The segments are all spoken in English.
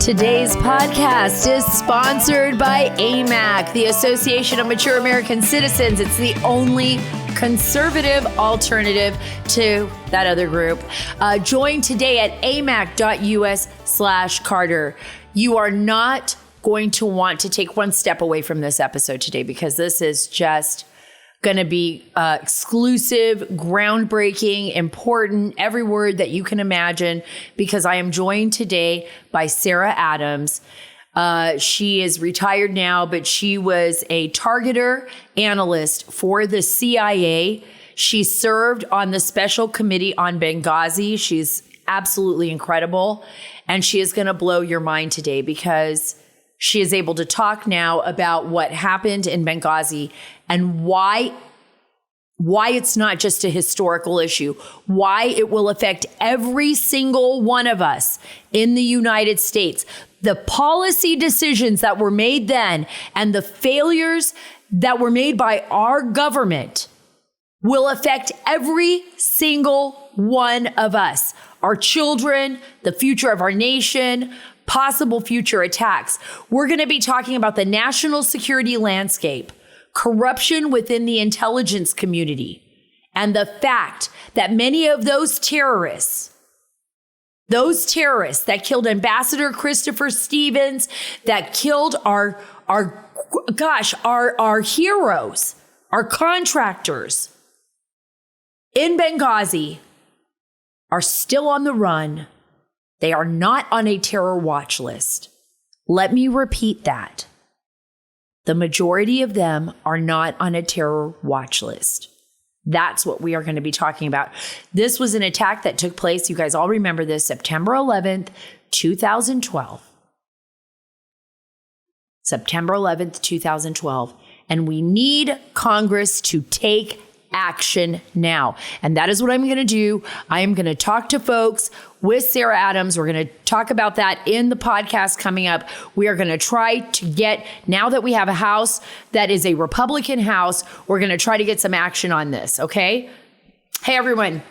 Today's podcast is sponsored by AMAC, the Association of Mature American Citizens. It's the only conservative alternative to that other group. Join today at amac.us/Carter. You are not going to want to take one step away from this episode today, because this is just going to be exclusive, groundbreaking, important, every word that you can imagine, because I am joined today by Sara Adams. She is retired now, but she was a targeter analyst for the CIA. She served on the special committee on Benghazi. She's absolutely incredible. And she is going to blow your mind today, because she is able to talk now about what happened in Benghazi and why it's not just a historical issue, why it will affect every single one of us in the United States. The policy decisions that were made then and the failures that were made by our government will affect every single one of us, our children, the future of our nation, possible future attacks. We're going to be talking about the national security landscape, corruption within the intelligence community, and the fact that many of those terrorists that killed Ambassador Christopher Stevens, that killed our heroes, our contractors in Benghazi, are still on the run. They are not on a terror watch list. Let me repeat that. The majority of them are not on a terror watch list. That's what we are going to be talking about. This was an attack that took place, you guys all remember this, September 11th, 2012. September 11th, 2012. And we need Congress to take action now. And that is what I'm going to do. I am going to talk to folks with Sara Adams. We're going to talk about that in the podcast coming up. We are going to try to get, now that we have a House that is a Republican House, we're going to try to get some action on this. Okay. Hey, everyone.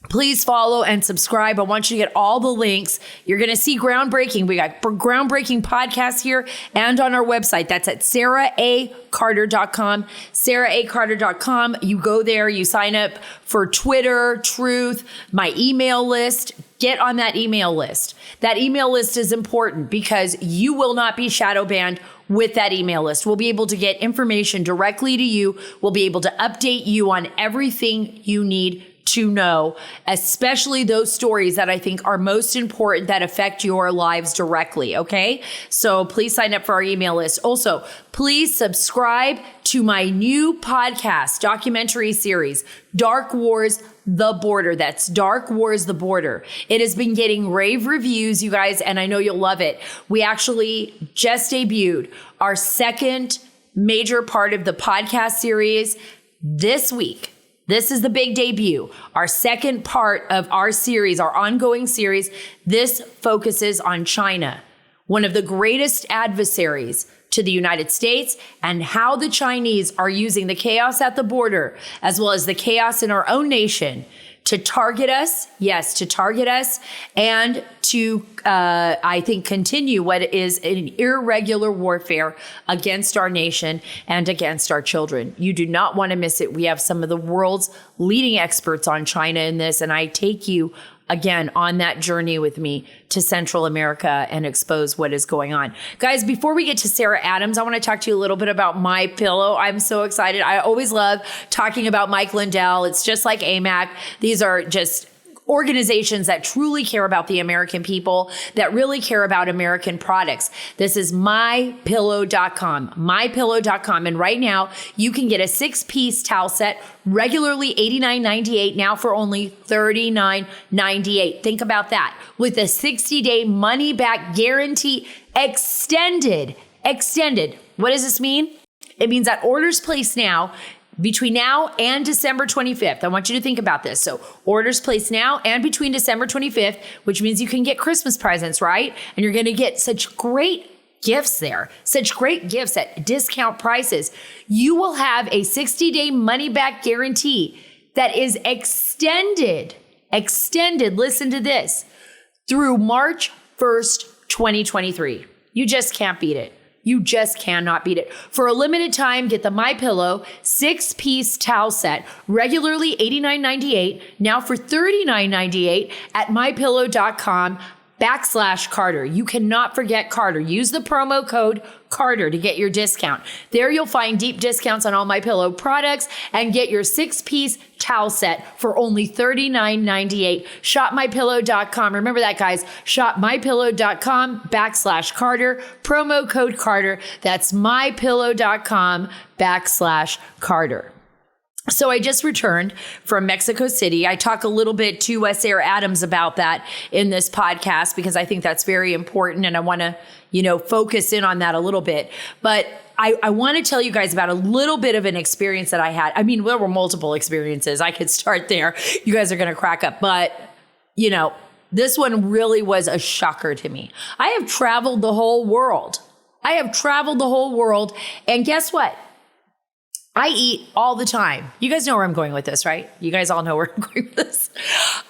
Please follow and subscribe. I want you to get all the links. You're going to see groundbreaking. We got groundbreaking podcasts here and on our website. That's at saraacarter.com. saraacarter.com. You go there, you sign up for Twitter, Truth, my email list. Get on that email list. That email list is important because you will not be shadow banned with that email list. We'll be able to get information directly to you. We'll be able to update you on everything you need to know, especially those stories that I think are most important that affect your lives directly. Okay. So please sign up for our email list. Also, please subscribe to my new podcast documentary series, Dark Wars, The Border. That's Dark Wars, The Border. It has been getting rave reviews, you guys, and I know you'll love it. We actually just debuted our second major part of the podcast series this week. This is the big debut, our second part of our series, our ongoing series. This focuses on China, one of the greatest adversaries to the United States, and how the Chinese are using the chaos at the border, as well as the chaos in our own nation, to target us, and to, I think, continue what is an irregular warfare against our nation and against our children. You do not want to miss it. We have some of the world's leading experts on China in this, and I take you again on that journey with me to Central America and expose what is going on. Guys, before we get to Sara Adams, I want to talk to you a little bit about My Pillow. I'm so excited. I always love talking about Mike Lindell. It's just like AMAC. These are just organizations that truly care about the American people, that really care about American products. This is mypillow.com, mypillow.com. And right now you can get a 6-piece towel set, regularly $89.98, now for only $39.98. Think about that. With a 60-day money back guarantee extended. What does this mean? It means that orders placed now, between now and December 25th. I want you to think about this. So orders placed now and between December 25th, which means you can get Christmas presents, right? And you're going to get such great gifts there, such great gifts at discount prices. You will have a 60-day money back guarantee that is extended. Listen to this, through March 1st, 2023. You just can't beat it. You just cannot beat it. For a limited time, get the MyPillow 6-piece towel set, regularly $89.98, now for $39.98 at mypillow.com/Carter. You cannot forget Carter. Use the promo code Carter to get your discount. There you'll find deep discounts on all MyPillow products and get your 6-piece towel set for only $39.98. Shop mypillow.com. Remember that, guys. Shop mypillow.com/Carter. Promo code Carter. That's mypillow.com/Carter. So I just returned from Mexico City. I talk a little bit to Sara Adams about that in this podcast because I think that's very important and I want to, focus in on that a little bit. But I want to tell you guys about a little bit of an experience that I had. I mean, there were multiple experiences. I could start there. You guys are going to crack up. But, this one really was a shocker to me. I have traveled the whole world. And guess what? I eat all the time. You guys know where I'm going with this, right? You guys all know where I'm going with this.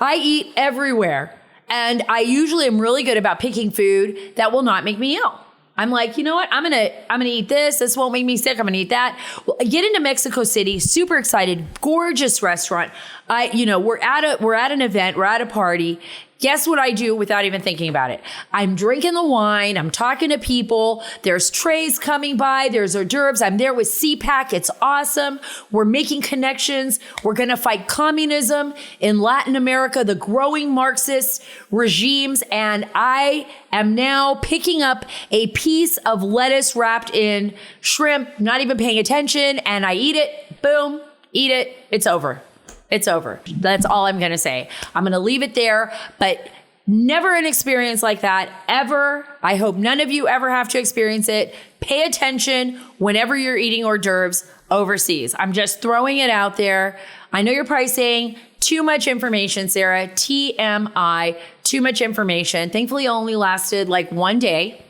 I eat everywhere. And I usually am really good about picking food that will not make me ill. I'm like, you know what? I'm gonna eat this. This won't make me sick. I'm gonna eat that. Well, I get into Mexico City, super excited, gorgeous restaurant. We're at an event, we're at a party. Guess what I do without even thinking about it? I'm drinking the wine. I'm talking to people. There's trays coming by. There's hors d'oeuvres. I'm there with CPAC. It's awesome. We're making connections. We're going to fight communism in Latin America, the growing Marxist regimes. And I am now picking up a piece of lettuce wrapped in shrimp, not even paying attention. And I eat it. Boom. Eat it. It's over. It's over. That's all I'm going to say. I'm going to leave it there, but never an experience like that ever. I hope none of you ever have to experience it. Pay attention whenever you're eating hors d'oeuvres overseas. I'm just throwing it out there. I know you're probably saying too much information, Sara. TMI, too much information. Thankfully, it only lasted like one day,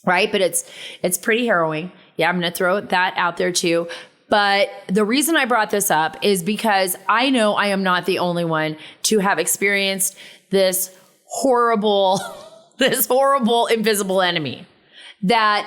right? But it's pretty harrowing. Yeah, I'm going to throw that out there too. But the reason I brought this up is because I know I am not the only one to have experienced this horrible invisible enemy that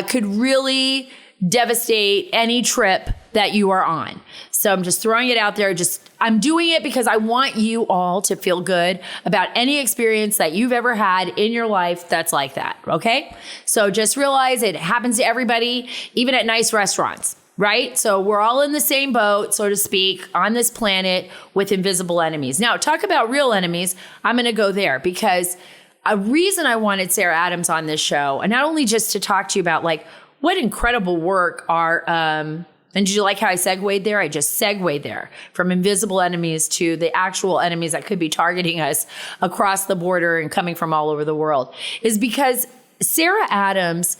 could really devastate any trip that you are on. So I'm just throwing it out there. I'm doing it because I want you all to feel good about any experience that you've ever had in your life that's like that. Okay? So just realize it happens to everybody, even at nice restaurants. Right? So we're all in the same boat, so to speak, on this planet with invisible enemies. Now, talk about real enemies. I'm going to go there because a reason I wanted Sara Adams on this show, and not only just to talk to you about like what incredible work and did you like how I segued there? I just segued there from invisible enemies to the actual enemies that could be targeting us across the border and coming from all over the world, is because Sara Adams,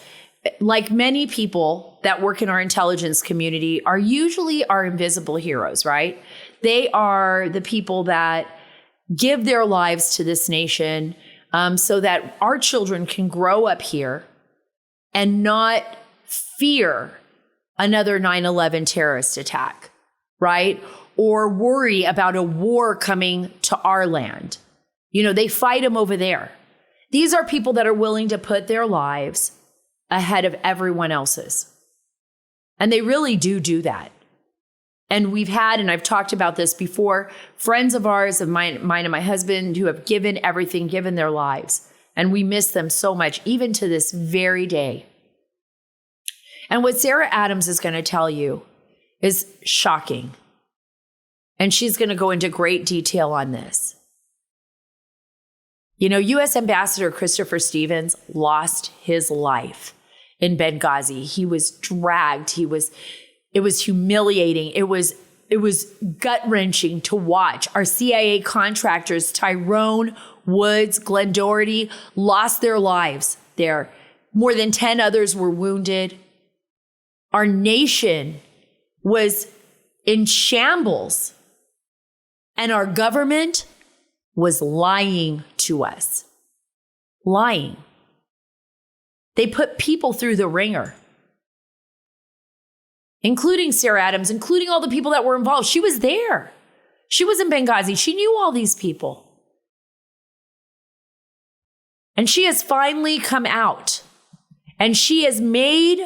like many people that work in our intelligence community, are usually our invisible heroes, right? They are the people that give their lives to this nation so that our children can grow up here and not fear another 9/11 terrorist attack, right? Or worry about a war coming to our land. They fight them over there. These are people that are willing to put their lives ahead of everyone else's. And they really do that. And we've had, and I've talked about this before, friends of ours, of mine and my husband, who have given everything, given their lives. And we miss them so much, even to this very day. And what Sara Adams is going to tell you is shocking. And she's going to go into great detail on this. U.S. Ambassador Christopher Stevens lost his life in Benghazi. He was dragged. It was humiliating. It was gut-wrenching to watch. Our CIA contractors, Tyrone Woods, Glenn Doherty, lost their lives there. More than 10 others were wounded. Our nation was in shambles. And our government was lying to us. Lying. They put people through the ringer, including Sara Adams, including all the people that were involved. She was there. She was in Benghazi. She knew all these people. And she has finally come out and she has made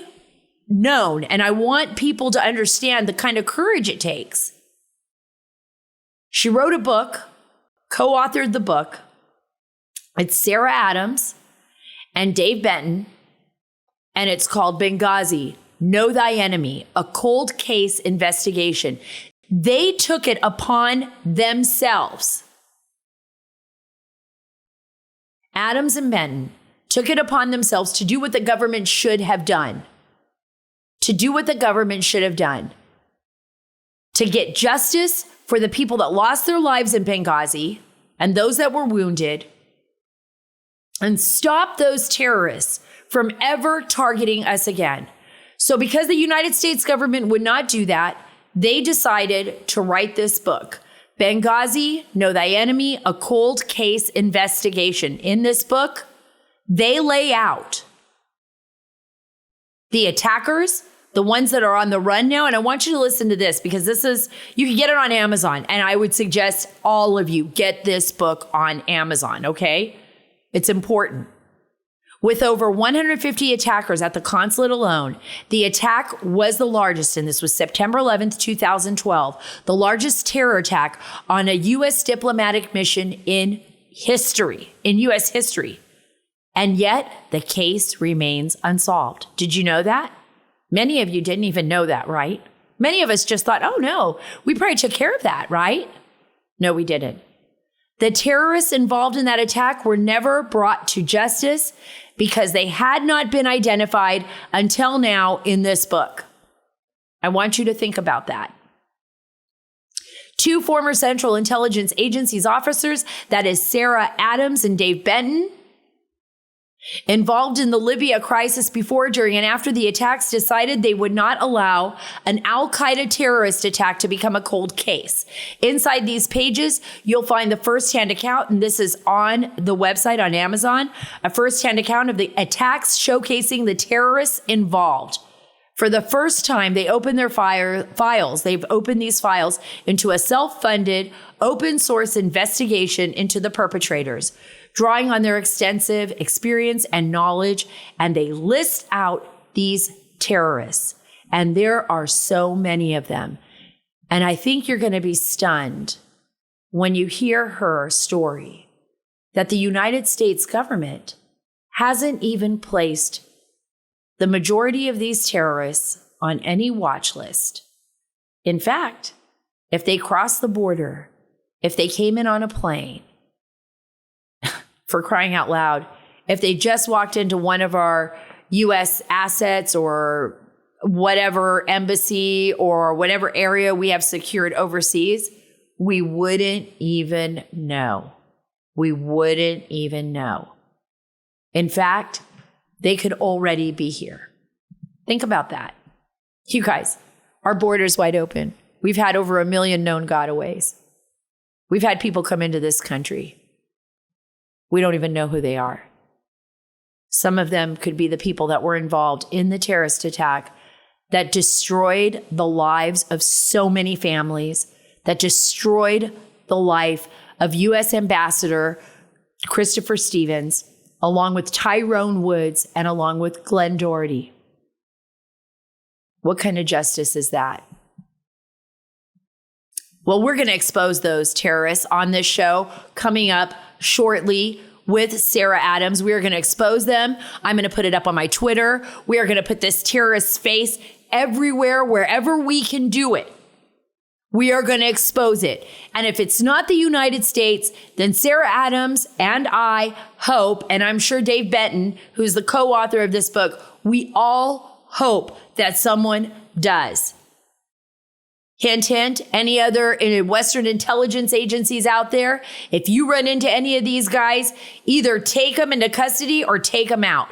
known, and I want people to understand the kind of courage it takes. She wrote a book, co-authored the book. It's Sara Adams and Dave Benton, and it's called Benghazi, Know Thy Enemy, a cold case investigation. They took it upon themselves. Adams and Benton took it upon themselves to do what the government should have done. To do what the government should have done. To get justice for the people that lost their lives in Benghazi and those that were wounded, and stop those terrorists from ever targeting us again. So because the United States government would not do that, they decided to write this book, Benghazi, Know Thy Enemy, a cold case investigation. In this book, they lay out the attackers, the ones that are on the run now. And I want you to listen to this because you can get it on Amazon. And I would suggest all of you get this book on Amazon, okay? It's important. With over 150 attackers at the consulate alone, the attack was the largest, and this was September 11th, 2012, the largest terror attack on a U.S. diplomatic mission in U.S. history. And yet, the case remains unsolved. Did you know that? Many of you didn't even know that, right? Many of us just thought, oh no, we probably took care of that, right? No, we didn't. The terrorists involved in that attack were never brought to justice because they had not been identified until now in this book. I want you to think about that. 2 former Central Intelligence Agency's officers, that is Sara Adams and Dave Benton, involved in the Libya crisis before, during, and after the attacks, decided they would not allow an Al-Qaeda terrorist attack to become a cold case. Inside these pages, you'll find the firsthand account, and this is on the website on Amazon, a firsthand account of the attacks showcasing the terrorists involved. For the first time, they opened their files. They've opened these files into a self-funded, open source investigation into the perpetrators, drawing on their extensive experience and knowledge, and they list out these terrorists. And there are so many of them. And I think you're going to be stunned when you hear her story that the United States government hasn't even placed the majority of these terrorists on any watch list. In fact, if they crossed the border, if they came in on a plane, for crying out loud, if they just walked into one of our U.S. assets or whatever embassy or whatever area we have secured overseas, we wouldn't even know. We wouldn't even know. In fact, they could already be here. Think about that. You guys, our border's wide open. We've had over 1 million known gotaways. We've had people come into this country. We don't even know who they are. Some of them could be the people that were involved in the terrorist attack that destroyed the lives of so many families, that destroyed the life of U.S. Ambassador Christopher Stevens, along with Tyrone Woods and along with Glenn Doherty. What kind of justice is that? Well, we're going to expose those terrorists on this show coming up shortly with Sara Adams. We are going to expose them. I'm going to put it up on my Twitter. We are going to put this terrorist's face everywhere, wherever we can do it. We are going to expose it. And if it's not the United States, then Sara Adams and I hope, and I'm sure Dave Benton, who's the co-author of this book, we all hope that someone does. Hint, hint, any other Western intelligence agencies out there, if you run into any of these guys, either take them into custody or take them out.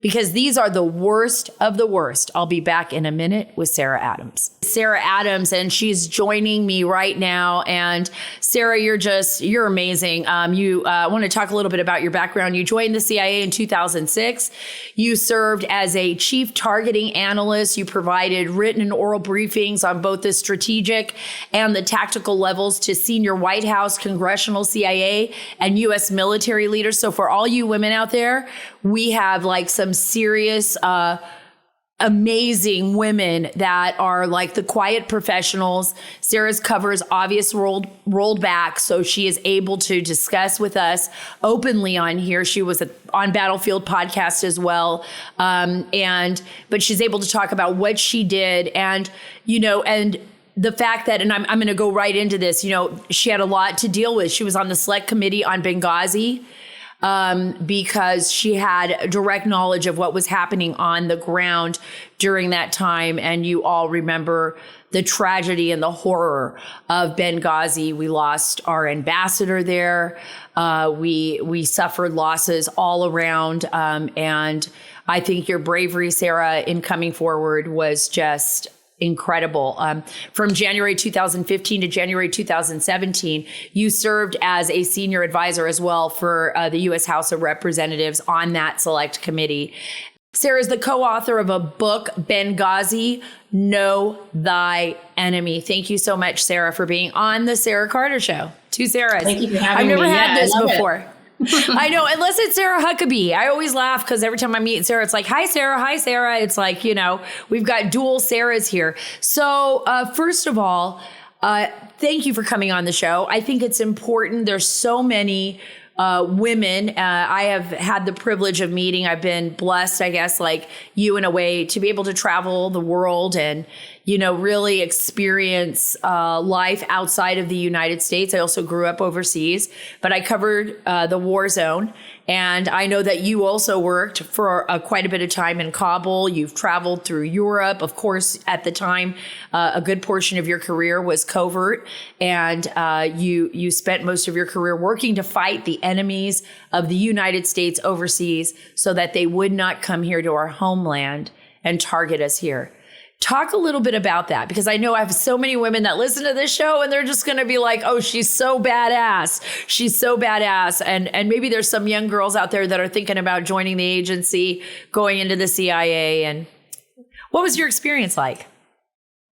because these are the worst of the worst. I'll be back in a minute with Sara Adams. Sara Adams, and she's joining me right now. And Sara, you're amazing. You want to talk a little bit about your background. You joined the CIA in 2006. You served as a chief targeting analyst. You provided written and oral briefings on both the strategic and the tactical levels to senior White House, congressional, CIA, and U.S. military leaders. So for all you women out there, we have like some serious, amazing women that are like the quiet professionals. Sara's covers obvious rolled back, so she is able to discuss with us openly on here. She was on Battlefield podcast as well, but she's able to talk about what she did, and the fact that, and I'm going to go right into this. She had a lot to deal with. She was on the select committee on Benghazi. Because she had direct knowledge of what was happening on the ground during that time. And you all remember the tragedy and the horror of Benghazi. We lost our ambassador there. We suffered losses all around. And I think your bravery, Sara, in coming forward was just incredible. From January 2015 to January 2017, you served as a senior advisor as well for the U.S. House of Representatives on that select committee. Sara is the co-author of a book, Benghazi, Know Thy Enemy. Thank you so much, Sara, for being on the Sara Carter Show. Two Saras. Thank you for having me. I've never had this before. It. I know, unless it's Sarah Huckabee. I always laugh because every time I meet Sara, it's like, hi, Sara. Hi, Sara. It's like, we've got dual Saras here. So first of all, thank you for coming on the show. I think it's important. There's so many women I have had the privilege of meeting. I've been blessed, I guess, like you in a way, to be able to travel the world and, really experience life outside of the United States. I also grew up overseas, but I covered the war zone. And I know that you also worked for quite a bit of time in Kabul. You've traveled through Europe. Of course, at the time, a good portion of your career was covert. And you spent most of your career working to fight the enemies of the United States overseas so that they would not come here to our homeland and target us here. Talk a little bit about that, because I know I have so many women that listen to this show and they're just going to be like, oh, she's so badass. She's so badass. And maybe there's some young girls out there that are thinking about joining the agency, going into the CIA. And what was your experience like?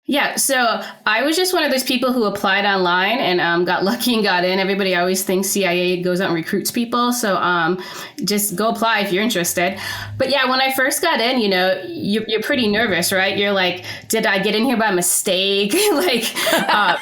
Yeah, so I was just one of those people who applied online and got lucky and got in. Everybody always thinks CIA goes out and recruits people. So just go apply if you're interested. But yeah, when I first got in, you're pretty nervous, right? You're like, did I get in here by mistake? I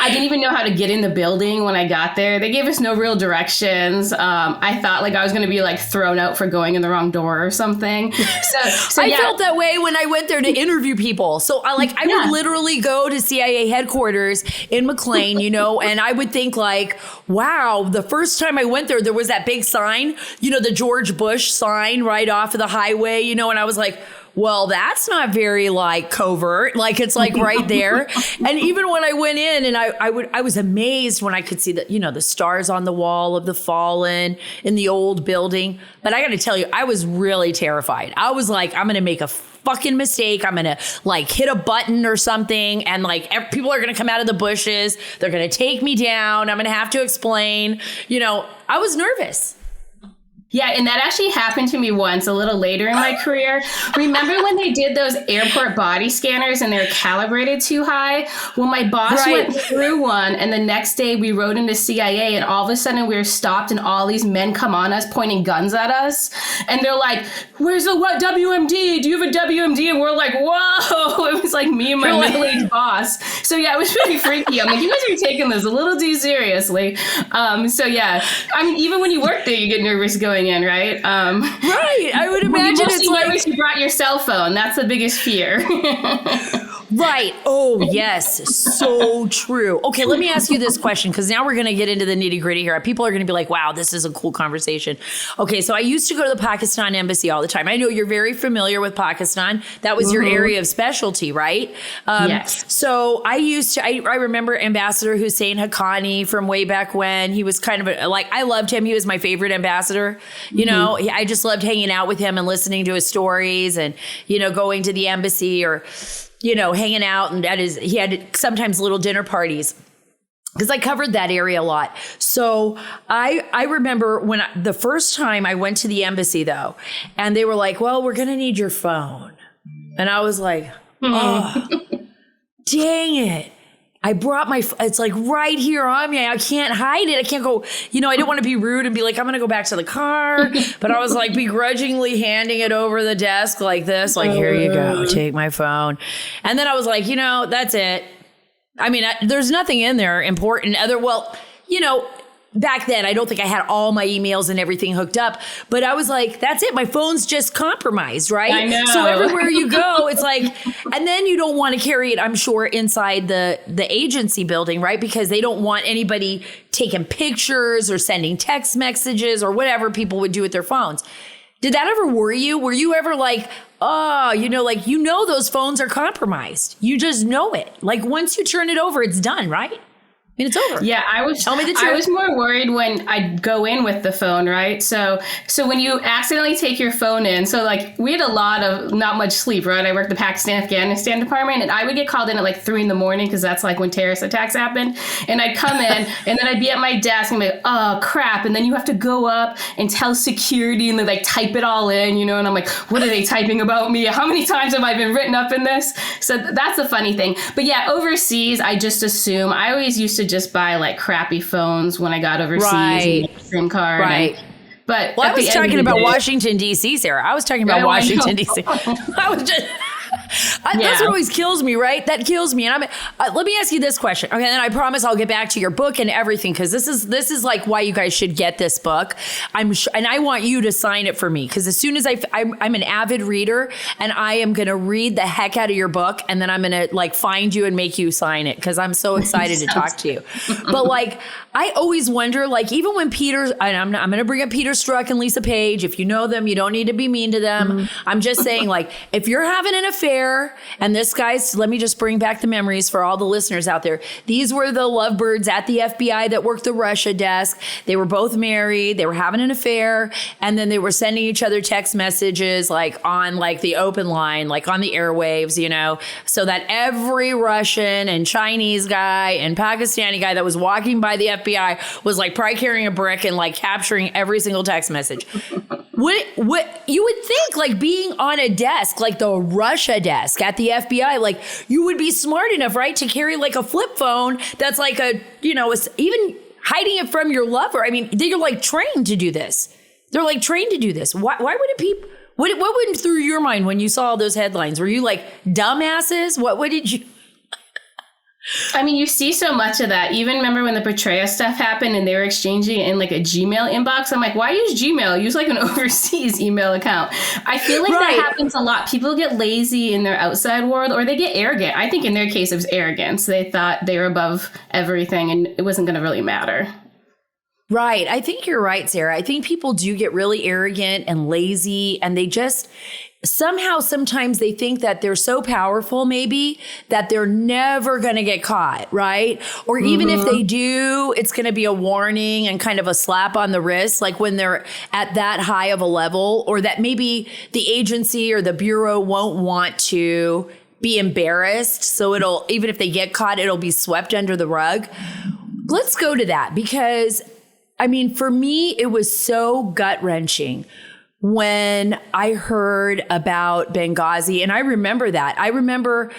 didn't even know how to get in the building when I got there. They gave us no real directions. I thought like I was going to be like thrown out for going in the wrong door or something. So I felt that way when I went there to interview people. So I would literally go to CIA headquarters in McLean, and I would think like, wow, the first time I went there was that big sign, the George Bush sign right off of the highway, and I was like, well, that's not very like covert, like it's like right there. And even when I went in and I was amazed when I could see the stars on the wall of the fallen in the old building. But I got to tell you, I was really terrified. I was like, I'm going to make a fucking mistake. I'm going to like hit a button or something. And like people are going to come out of the bushes. They're going to take me down. I'm going to have to explain, I was nervous. Yeah, and that actually happened to me once a little later in my career. Remember when they did those airport body scanners and they were calibrated too high? Well, my boss went through one, and the next day we rode into CIA, and all of a sudden we were stopped and all these men come on us pointing guns at us. And they're like, where's the WMD? Do you have a WMD? And we're like, whoa. It was like me and my middle-aged boss. So yeah, it was really freaky. I'm like, you guys are taking this a little too seriously. So yeah, I mean, even when you work there, you get nervous going in, right? Right. I would imagine it's like you brought your cell phone. That's the biggest fear. Right. Oh, yes. So true. Okay, let me ask you this question, because now we're going to get into the nitty gritty here. People are going to be like, wow, this is a cool conversation. Okay, so I used to go to the Pakistan embassy all the time. I know you're very familiar with Pakistan. That was your area of specialty, right? Yes. So I remember Ambassador Hussein Haqqani from way back when. He was kind of I loved him. He was my favorite ambassador. You know, I just loved hanging out with him and listening to his stories and, going to the embassy or, hanging out. And he had sometimes little dinner parties, because I covered that area a lot. So I remember when the first time I went to the embassy, though, and they were like, well, we're going to need your phone. And I was like, oh, dang it. I brought it's like right here on me. I can't hide it. I can't go, I didn't want to be rude and be like, I'm going to go back to the car. But I was like begrudgingly handing it over the desk like this, like, here you go, take my phone. And then I was like, that's it. I mean, there's nothing in there important back then, I don't think I had all my emails and everything hooked up, but I was like, that's it. My phone's just compromised, right? I know. So everywhere you go, it's like, and then you don't want to carry it, I'm sure, inside the agency building, right? Because they don't want anybody taking pictures or sending text messages or whatever people would do with their phones. Did that ever worry you? Were you ever like, oh, those phones are compromised. You just know it. Like once you turn it over, it's done, right? I mean, it's over. Yeah, Tell me the truth. I was more worried when I'd go in with the phone, right? So when you accidentally take your phone in, so like we had not much sleep, right? I worked the Afghanistan department, and I would get called in at like 3 a.m, because that's like when terrorist attacks happened. And I'd come in and then I'd be at my desk and be like, oh crap. And then you have to go up and tell security and they like type it all in, and I'm like, what are they typing about me? How many times have I been written up in this? So that's a funny thing. But yeah, overseas, I just assume I always used to just buy like crappy phones when I got overseas, right? And SIM card, right? But I was talking about Washington D.C., Sarah. I was talking about Washington D.C. I was just. That's what always kills me, right? That kills me. And let me ask you this question. Okay, and then I promise I'll get back to your book and everything, because this is like why you guys should get this book. I'm sure, and I want you to sign it for me, because as soon as I'm an avid reader, and I am going to read the heck out of your book, and then I'm going to like find you and make you sign it, because I'm so excited to talk to you. But like, I always wonder, like, even when I'm going to bring up Peter Strzok and Lisa Page. If you know them, you don't need to be mean to them. I'm just saying, like, if you're having an affair, and this guy's, let me just bring back the memories for all the listeners out there. These were the lovebirds at the FBI that worked the Russia desk. They were both married. They were having an affair. And then they were sending each other text messages, like on like the open line, like on the airwaves, so that every Russian and Chinese guy and Pakistani guy that was walking by the FBI was like probably carrying a brick and like capturing every single text message. What you would think, like being on a desk, like the Russia desk at the FBI, like you would be smart enough, right, to carry like a flip phone that's like even hiding it from your lover. I mean, they're like trained to do this. They're like trained to do this. Why wouldn't people? What went through your mind when you saw all those headlines? Were you like dumbasses? What did you? I mean, you see so much of that. Even remember when the Petraeus stuff happened and they were exchanging it in like a Gmail inbox? I'm like, why use Gmail? Use like an overseas email account. I feel like that happens a lot. People get lazy in their outside world, or they get arrogant. I think in their case, it was arrogance. They thought they were above everything and it wasn't going to really matter. Right. I think you're right, Sarah. I think people do get really arrogant and lazy, and they just sometimes they think that they're so powerful, maybe, that they're never going to get caught, right? Or even if they do, it's going to be a warning and kind of a slap on the wrist, like when they're at that high of a level, or that maybe the agency or the bureau won't want to be embarrassed. So even if they get caught, it'll be swept under the rug. Let's go to that, because I mean, for me, it was so gut-wrenching when I heard about Benghazi. And I remember that. I remember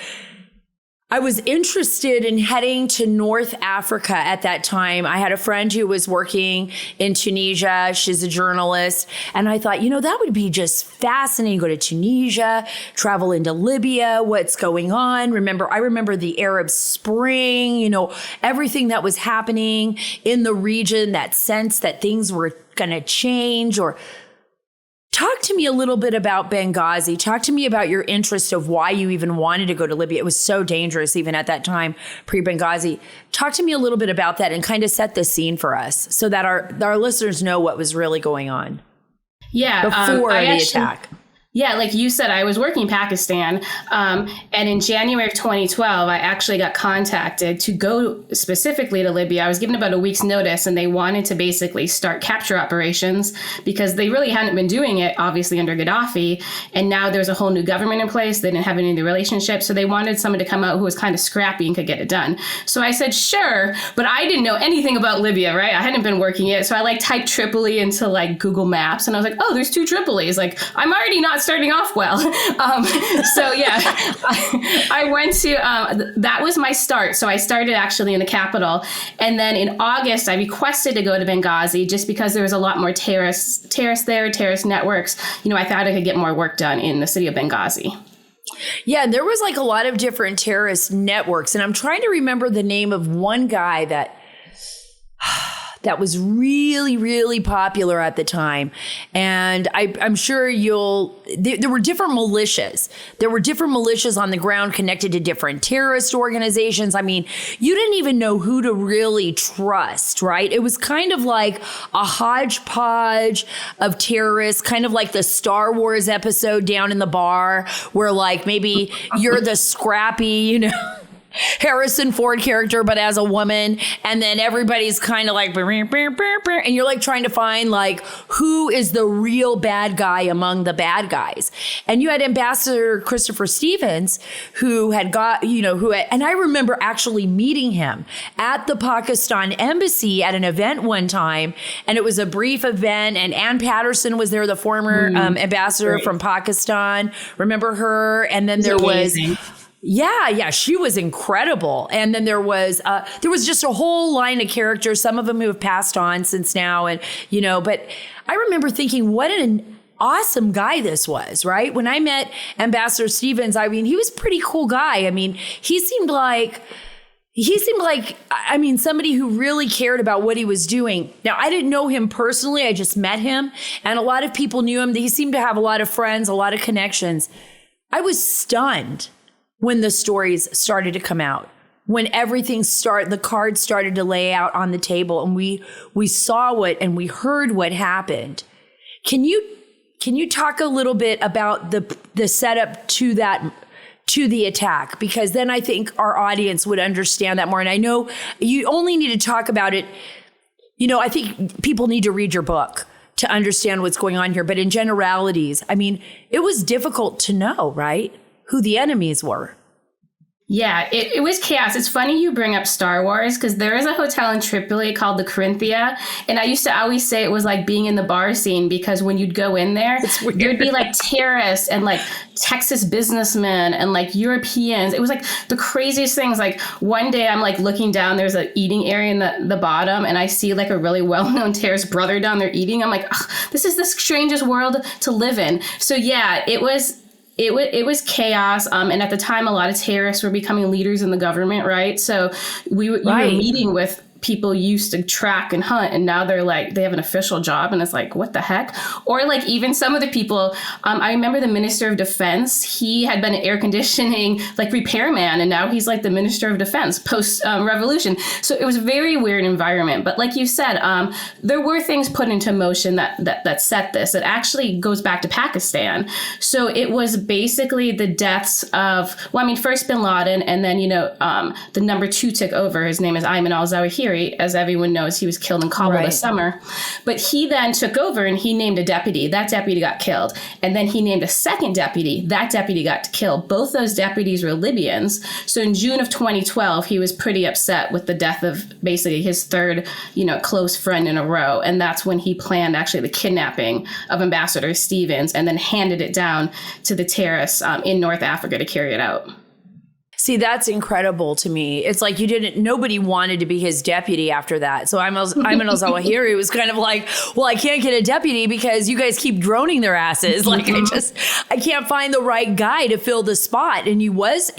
I was interested in heading to North Africa at that time. I had a friend who was working in Tunisia. She's a journalist. And I thought, that would be just fascinating. Go to Tunisia, travel into Libya, what's going on. I remember the Arab Spring, everything that was happening in the region, that sense that things were going to change. Talk to me a little bit about Benghazi. Talk to me about your interest of why you even wanted to go to Libya. It was so dangerous even at that time, pre-Benghazi. Talk to me a little bit about that and kind of set the scene for us so that our listeners know what was really going on. Yeah, before the attack. Yeah, like you said, I was working in Pakistan. And in January of 2012, I actually got contacted to go specifically to Libya. I was given about a week's notice, and they wanted to basically start capture operations because they really hadn't been doing it, obviously, under Gaddafi. And now there's a whole new government in place. They didn't have any of the relationships. So they wanted someone to come out who was kind of scrappy and could get it done. So I said, sure. But I didn't know anything about Libya, right? I hadn't been working it. So I typed Tripoli into Google Maps. And I was like, oh, there's 2 Tripolis. I'm already not starting off well. So yeah, I went to, that was my start. So I started actually in the capital. And then in August, I requested to go to Benghazi just because there was a lot more terrorists there, terrorist networks. I thought I could get more work done in the city of Benghazi. Yeah, there was a lot of different terrorist networks. And I'm trying to remember the name of one guy that was really, really popular at the time. And I'm sure there were different militias. There were different militias on the ground connected to different terrorist organizations. I mean, you didn't even know who to really trust, right? It was kind of like a hodgepodge of terrorists, kind of like the Star Wars episode Down in the Bar, where maybe you're the scrappy, Harrison Ford character, but as a woman. And then everybody's kind of and you're trying to find who is the real bad guy among the bad guys. And you had Ambassador Christopher Stevens, who had and I remember actually meeting him at the Pakistan embassy at an event one time. And it was a brief event, and Ann Patterson was there, the former ambassador from Pakistan. Remember her? And then there was Yeah, she was incredible. And then there was just a whole line of characters, some of them who have passed on since now. And, but I remember thinking, what an awesome guy this was, right? When I met Ambassador Stevens, he was a pretty cool guy. He seemed like somebody who really cared about what he was doing. Now, I didn't know him personally. I just met him, and a lot of people knew him. He seemed to have a lot of friends, a lot of connections. I was stunned when the stories started to come out, when the cards started to lay out on the table, and we saw and we heard what happened. Can you talk a little bit about the setup to the attack? Because then I think our audience would understand that more. And I know you only need to talk about it. I think people need to read your book to understand what's going on here. But in generalities, it was difficult to know, right, who the enemies were. Yeah, it was chaos. It's funny you bring up Star Wars, because there is a hotel in Tripoli called the Corinthia. And I used to always say it was like being in the bar scene, because when you'd go in there, there'd be terrorists and Texas businessmen and Europeans. It was the craziest things. One day I'm looking down, there's an eating area in the bottom, and I see a really well-known terrorist brother down there eating. I'm this is the strangest world to live in. So yeah, it was chaos. And at the time, a lot of terrorists were becoming leaders in the government, right? So you were meeting with people used to track and hunt, and now they're they have an official job, and it's what the heck? Or even some of the people, I remember the Minister of Defense, he had been an air conditioning repairman, and now he's the Minister of Defense post revolution. So it was a very weird environment. But like you said, there were things put into motion that set this. It actually goes back to Pakistan. So it was basically the deaths of, first bin Laden, and then, the number 2 took over. His name is Ayman al-Zawahiri. As everyone knows, he was killed in Kabul this summer. But he then took over, and he named a deputy. That deputy got killed. And then he named a second deputy. That deputy got killed. Both those deputies were Libyans. So in June of 2012, he was pretty upset with the death of basically his third, close friend in a row. And that's when he planned actually the kidnapping of Ambassador Stevens, and then handed it down to the terrorists in North Africa to carry it out. See, that's incredible to me. It's nobody wanted to be his deputy after that. So Ayman al-Zawahiri was kind of well, I can't get a deputy because you guys keep droning their asses. I can't find the right guy to fill the spot. And he was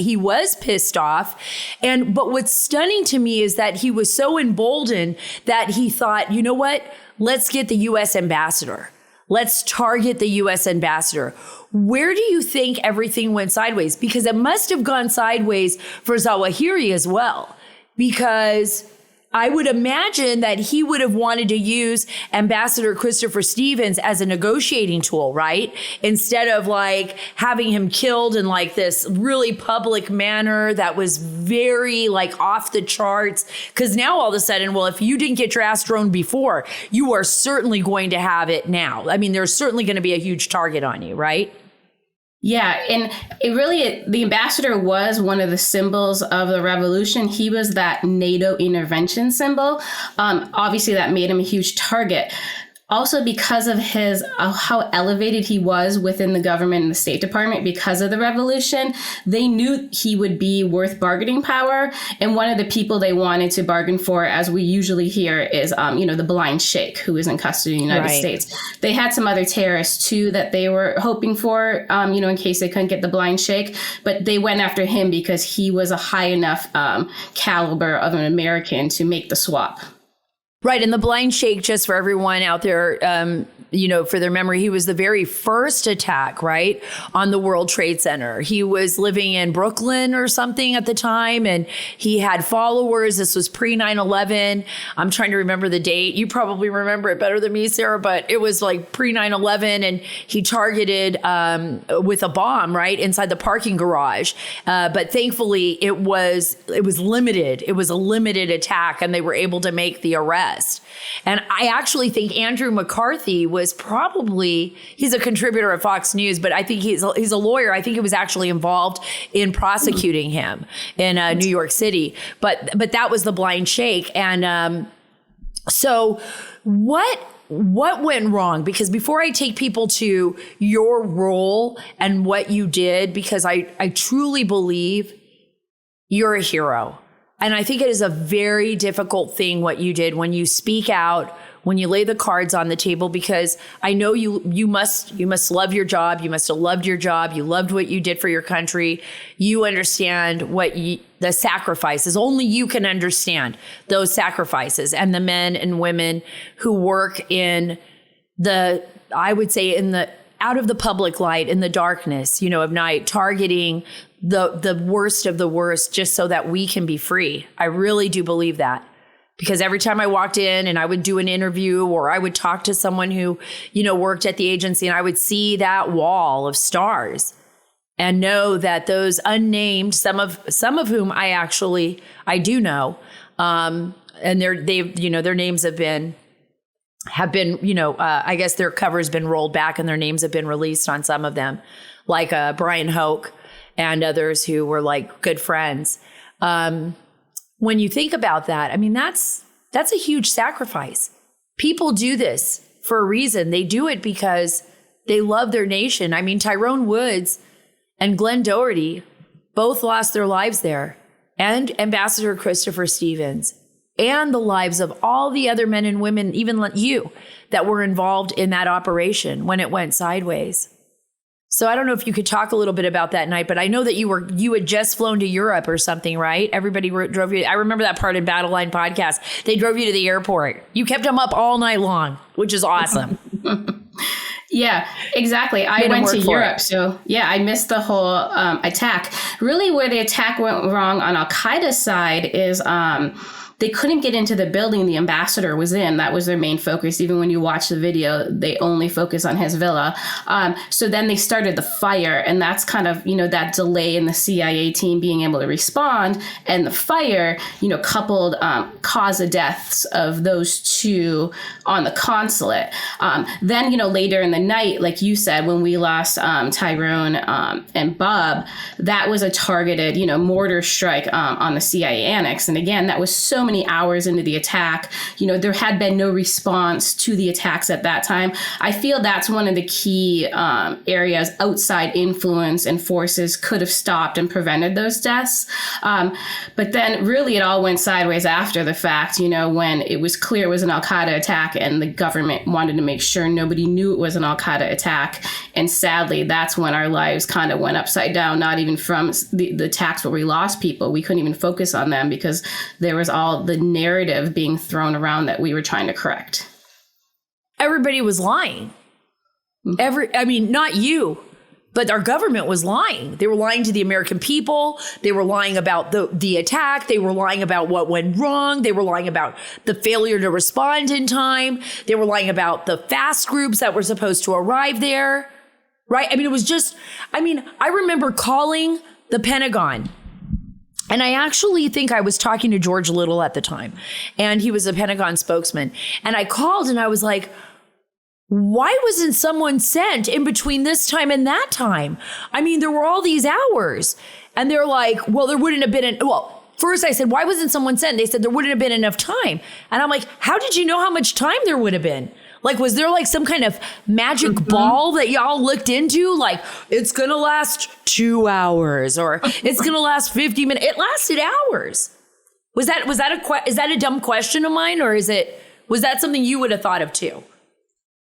pissed off. But what's stunning to me is that he was so emboldened that he thought, you know what? Let's get the U.S. ambassador. Let's target the U.S. ambassador. Where do you think everything went sideways? Because it must have gone sideways for Zawahiri as well. Because I would imagine that he would have wanted to use Ambassador Christopher Stevens as a negotiating tool, right? Instead of like having him killed in like this really public manner that was very like off the charts. Because now all of a sudden, well, if you didn't get your ass thrown before, you are certainly going to have it now. I mean, there's certainly going to be a huge target on you, right? Yeah, and the ambassador was one of the symbols of the revolution. He was that NATO intervention symbol. Obviously, that made him a huge target. Also, because of how elevated he was within the government and the State Department because of the revolution, they knew he would be worth bargaining power. And one of the people they wanted to bargain for, as we usually hear, is, the blind sheikh who is in custody in the United States. They had some other terrorists, too, that they were hoping for, in case they couldn't get the blind sheikh. But they went after him because he was a high enough caliber of an American to make the swap. Right. And the blind sheikh, just for everyone out there, for their memory, he was the very first attack, right, on the World Trade Center. He was living in Brooklyn or something at the time, and he had followers. This was pre 9/11. I'm trying to remember the date. You probably remember it better than me, Sarah, but it was like pre 9/11, and he targeted with a bomb, right, inside the parking garage. But thankfully, it was limited. It was a limited attack, and they were able to make the arrest. And I actually think Andrew McCarthy was he's a contributor at Fox News, but I think he's a lawyer. I think he was actually involved in prosecuting him in New York City. But that was the blind sheikh. And so what went wrong? Because before I take people to your role and what you did, because I truly believe you're a hero. And I think it is a very difficult thing what you did when you speak out, when you lay the cards on the table, because I know you must love your job. You must have loved your job. You loved what you did for your country. You understand the sacrifices. Only you can understand those sacrifices, and the men and women who work in I would say out of the public light, in the darkness, of night, targeting the worst of the worst, just so that we can be free. I really do believe that. Because every time I walked in and I would do an interview, or I would talk to someone who, worked at the agency, and I would see that wall of stars and know that those unnamed, some of whom I do know, and their names have been, I guess their cover has been rolled back and their names have been released on some of them, like Brian Hoke and others who were like good friends. When you think about that, I mean, that's a huge sacrifice. People do this for a reason. They do it because they love their nation. I mean, Tyrone Woods and Glenn Doherty both lost their lives there, and Ambassador Christopher Stevens, and the lives of all the other men and women, even like you, that were involved in that operation when it went sideways. So I don't know if you could talk a little bit about that night, but I know that you had just flown to Europe or something, right? Everybody drove you. I remember that part in Battle Line podcast. They drove you to the airport. You kept them up all night long, which is awesome. Yeah, exactly. I went to Europe. So yeah, I missed the whole attack. Really, where the attack went wrong on Al-Qaeda's side is they couldn't get into the building the ambassador was in. That was their main focus. Even when you watch the video, they only focus on his villa. So then they started the fire, and that's kind of, that delay in the CIA team being able to respond, and the fire, coupled cause of deaths of those two on the consulate. Then, later in the night, like you said, when we lost Tyrone and Bob, that was a targeted, mortar strike on the CIA annex. And again, that was so many hours into the attack. There had been no response to the attacks at that time. I feel that's one of the key areas outside influence and forces could have stopped and prevented those deaths. But then really it all went sideways after the fact, when it was clear it was an Al-Qaeda attack and the government wanted to make sure nobody knew it was an Al-Qaeda attack. And sadly, that's when our lives kind of went upside down, not even from the attacks where we lost people. We couldn't even focus on them because there was all the narrative being thrown around that we were trying to correct. Everybody was lying. Not you, but our government was lying. They were lying to the American people. They were lying about the attack. They were lying about what went wrong. They were lying about the failure to respond in time. They were lying about the fast groups that were supposed to arrive there. Right? It was just, I remember calling the Pentagon. And I actually think I was talking to George Little at the time, and he was a Pentagon spokesman. And I called and I was like, why wasn't someone sent in between this time and that time? There were all these hours. And they're like, well, there wouldn't have been first I said, why wasn't someone sent? They said there wouldn't have been enough time. And I'm like, how did you know how much time there would have been? Like, was there like some kind of magic ball that y'all looked into? Like, it's going to last 2 hours or it's going to last 50 minutes. It lasted hours. Is that a dumb question of mine, or was that something you would have thought of too?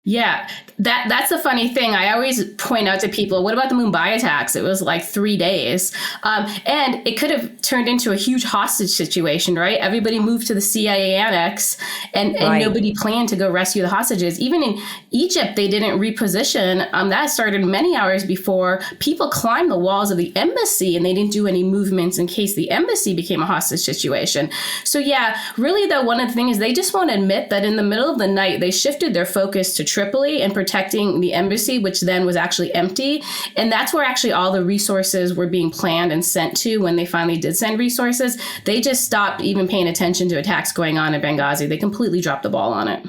Yeah, that's the funny thing. I always point out to people, what about the Mumbai attacks? It was like 3 days. And it could have turned into a huge hostage situation, right? Everybody moved to the CIA annex and nobody planned to go rescue the hostages. Even in Egypt, they didn't reposition. That started many hours before. People climbed the walls of the embassy and they didn't do any movements in case the embassy became a hostage situation. So yeah, really though, one of the things is they just won't admit that in the middle of the night, they shifted their focus to Tripoli and protecting the embassy, which then was actually empty. And that's where actually all the resources were being planned and sent to when they finally did send resources. They just stopped even paying attention to attacks going on in Benghazi. They completely dropped the ball on it.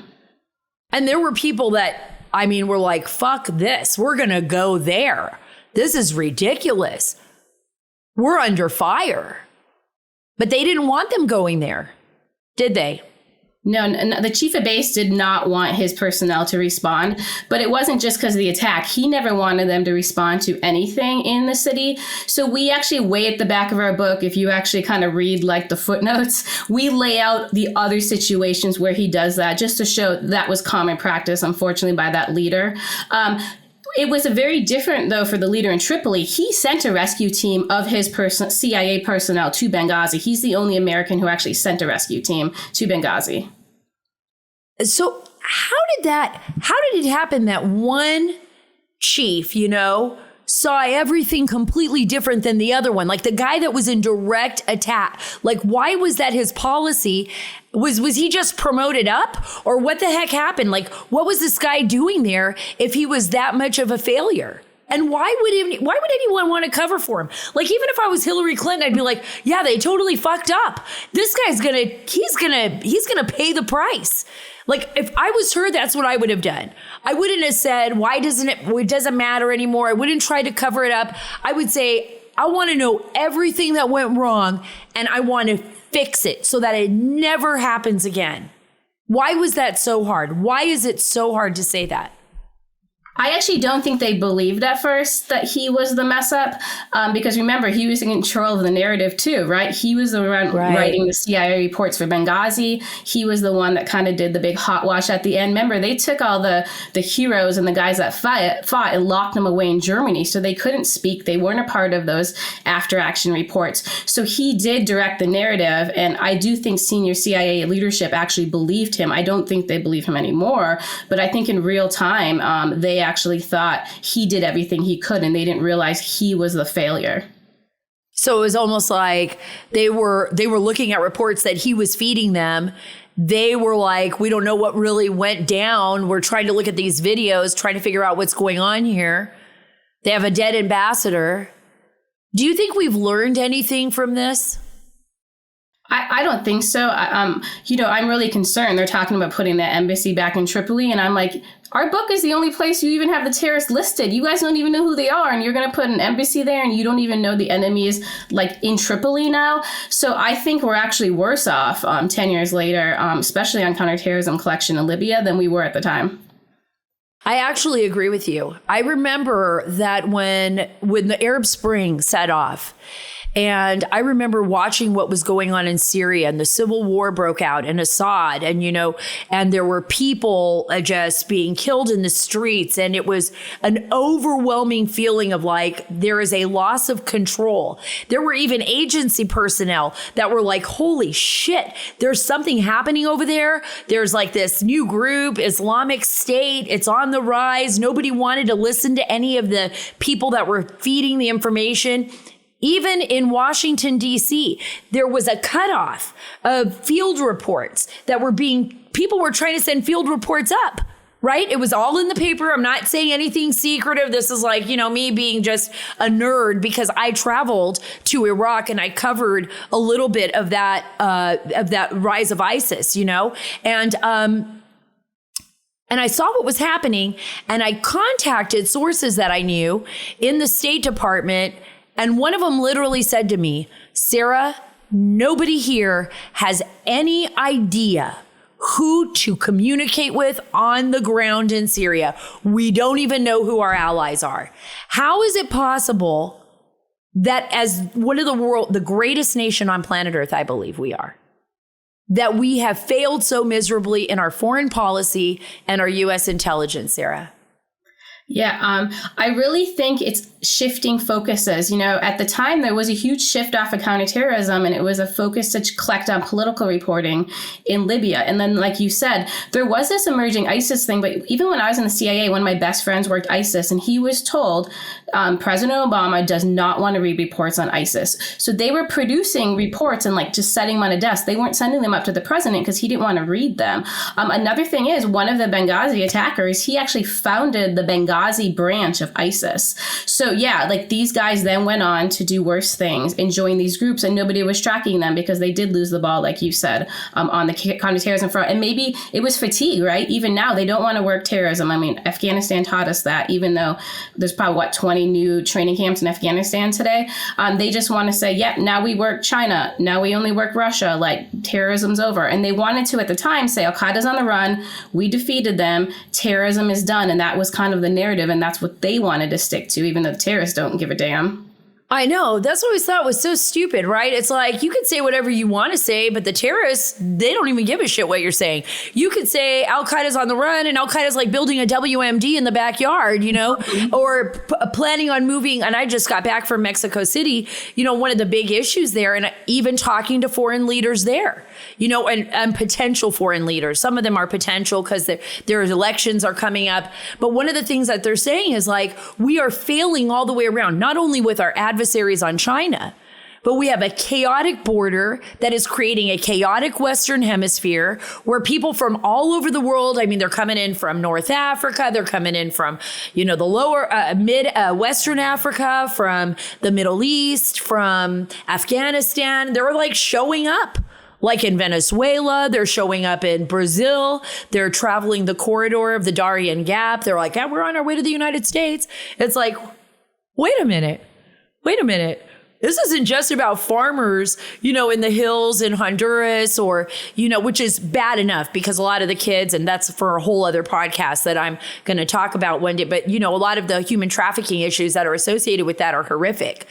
And there were people that, were like, fuck this. We're going to go there. This is ridiculous. We're under fire. But they didn't want them going there, did they? No, the chief of base did not want his personnel to respond, but it wasn't just because of the attack. He never wanted them to respond to anything in the city. So we actually way at the back of our book, if you actually kind of read like the footnotes, we lay out the other situations where he does that just to show that was common practice, unfortunately, by that leader. It was a very different, though, for the leader in Tripoli. He sent a rescue team of his CIA personnel to Benghazi. He's the only American who actually sent a rescue team to Benghazi. So how did it happen that one chief, saw everything completely different than the other one? Like the guy that was in direct attack, like why was that his policy? Was he just promoted up, or what the heck happened? Like, what was this guy doing there if he was that much of a failure? And why would anyone want to cover for him? Like, even if I was Hillary Clinton, I'd be like, yeah, they totally fucked up. This guy's he's gonna pay the price. Like, if I was her, that's what I would have done. I wouldn't have said, it doesn't matter anymore. I wouldn't try to cover it up. I would say, I want to know everything that went wrong, and I want to fix it so that it never happens again. Why was that so hard? Why is it so hard to say that? I actually don't think they believed at first that he was the mess up, because remember, he was in control of the narrative too, right? He was the one writing the CIA reports for Benghazi. He was the one that kind of did the big hot wash at the end. Remember, they took all the heroes and the guys that fought and locked them away in Germany, so they couldn't speak. They weren't a part of those after action reports. So he did direct the narrative, and I do think senior CIA leadership actually believed him. I don't think they believe him anymore, but I think in real time, they actually thought he did everything he could, and they didn't realize he was the failure. So it was almost like they were looking at reports that he was feeding them. They were like, we don't know what really went down. We're trying to look at these videos, trying to figure out what's going on here. They have a dead ambassador. Do you think we've learned anything from this? I don't think so. I'm really concerned. They're talking about putting the embassy back in Tripoli, and I'm like, our book is the only place you even have the terrorists listed. You guys don't even know who they are, and you're going to put an embassy there, and you don't even know the enemy is like in Tripoli now. So I think we're actually worse off 10 years later, especially on counterterrorism collection in Libya, than we were at the time. I actually agree with you. I remember that when the Arab Spring set off, And I remember watching what was going on in Syria, and the civil war broke out, and Assad, and, and there were people just being killed in the streets. And it was an overwhelming feeling of like, there is a loss of control. There were even agency personnel that were like, holy shit, there's something happening over there. There's like this new group, Islamic State. It's on the rise. Nobody wanted to listen to any of the people that were feeding the information. Even in Washington, D.C., there was a cutoff of field reports that people were trying to send field reports up, right? It was all in the paper. I'm not saying anything secretive. This is like, me being just a nerd because I traveled to Iraq and I covered a little bit of that rise of ISIS, and I saw what was happening, and I contacted sources that I knew in the State Department. And one of them literally said to me, Sara, nobody here has any idea who to communicate with on the ground in Syria. We don't even know who our allies are. How is it possible that as one of the greatest nation on planet Earth, I believe we are, that we have failed so miserably in our foreign policy and our U.S. intelligence, Sara? Yeah, I really think it's shifting focuses. At the time, there was a huge shift off of counterterrorism, and it was a focus to collect on political reporting in Libya. And then, like you said, there was this emerging ISIS thing. But even when I was in the CIA, one of my best friends worked ISIS, and he was told President Obama does not want to read reports on ISIS. So they were producing reports and like just setting them on a desk. They weren't sending them up to the president because he didn't want to read them. Another thing is, one of the Benghazi attackers, he actually founded the Benghazi branch of ISIS. So yeah, like these guys then went on to do worse things and join these groups, and nobody was tracking them because they did lose the ball, like you said, on the counterterrorism front. And maybe it was fatigue, right? Even now, they don't want to work terrorism. I mean, Afghanistan taught us that, even though there's probably 20 new training camps in Afghanistan today. They just want to say, yeah, now we work China. Now we only work Russia. Like terrorism's over. And they wanted to at the time say Al-Qaeda's on the run. We defeated them. Terrorism is done. And that was kind of the narrative. And that's what they wanted to stick to, even though the terrorists don't give a damn. I know. That's what I always thought was so stupid, right? It's like, you could say whatever you want to say, but the terrorists, they don't even give a shit what you're saying. You could say Al-Qaeda's on the run and Al-Qaeda's like building a WMD in the backyard, or planning on moving. And I just got back from Mexico City, one of the big issues there, and even talking to foreign leaders there, and potential foreign leaders. Some of them are potential because their elections are coming up. But one of the things that they're saying is like, we are failing all the way around, not only with our adversaries on China, but we have a chaotic border that is creating a chaotic Western hemisphere where people from all over the world, I mean, they're coming in from North Africa, they're coming in from, the lower Western Africa, from the Middle East, from Afghanistan. They're like showing up. Like in Venezuela, they're showing up in Brazil. They're traveling the corridor of the Darien Gap. They're like, yeah, we're on our way to the United States. It's like, wait a minute. This isn't just about farmers, in the hills in Honduras or, which is bad enough because a lot of the kids, and that's for a whole other podcast that I'm going to talk about one day, but, a lot of the human trafficking issues that are associated with that are horrific.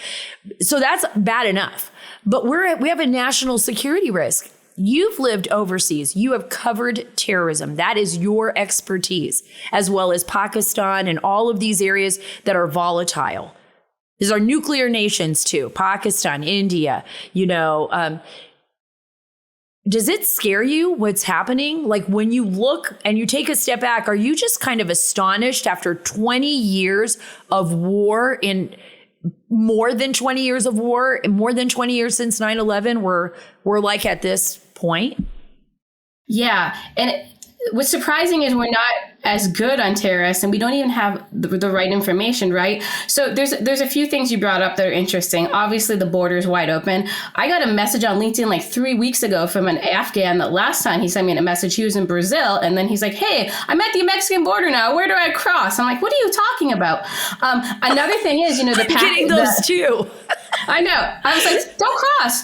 So that's bad enough. But we have a national security risk. You've lived overseas. You have covered terrorism. That is your expertise, as well as Pakistan and all of these areas that are volatile. These are nuclear nations too, Pakistan, India, Does it scare you what's happening? Like when you look and you take a step back, are you just kind of astonished after 20 years of war, in more than 20 years of war, more than 20 years since 9/11, we're like at this point? Yeah. And what's surprising is we're not as good on terrorists, and we don't even have the right information, right? So there's a few things you brought up that are interesting. Obviously, the border is wide open. I got a message on LinkedIn like 3 weeks ago from an Afghan that last time he sent me a message, he was in Brazil, and then he's like, hey, I'm at the Mexican border now. Where do I cross? I'm like, what are you talking about? Another thing is, the I'm getting those too. I know. I was like, don't cross.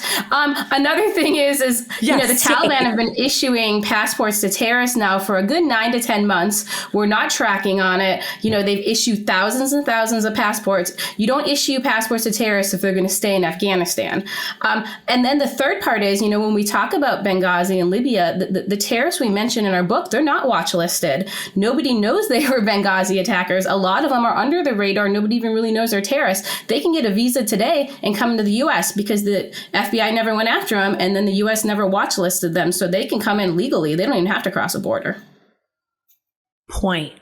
Another thing is the Taliban have been issuing passports to terrorists now for a good 9 to 10 months. We're not tracking on it. They've issued thousands and thousands of passports. You don't issue passports to terrorists if they're going to stay in Afghanistan. And then the third part is, when we talk about Benghazi and Libya, the terrorists we mentioned in our book, they're not watch listed. Nobody knows they were Benghazi attackers. A lot of them are under the radar. Nobody even really knows they're terrorists. They can get a visa today and come to the U.S. because the FBI never went after them, and then the U.S. never watch listed them, so they can come in legally. They don't even have to cross a border. Point.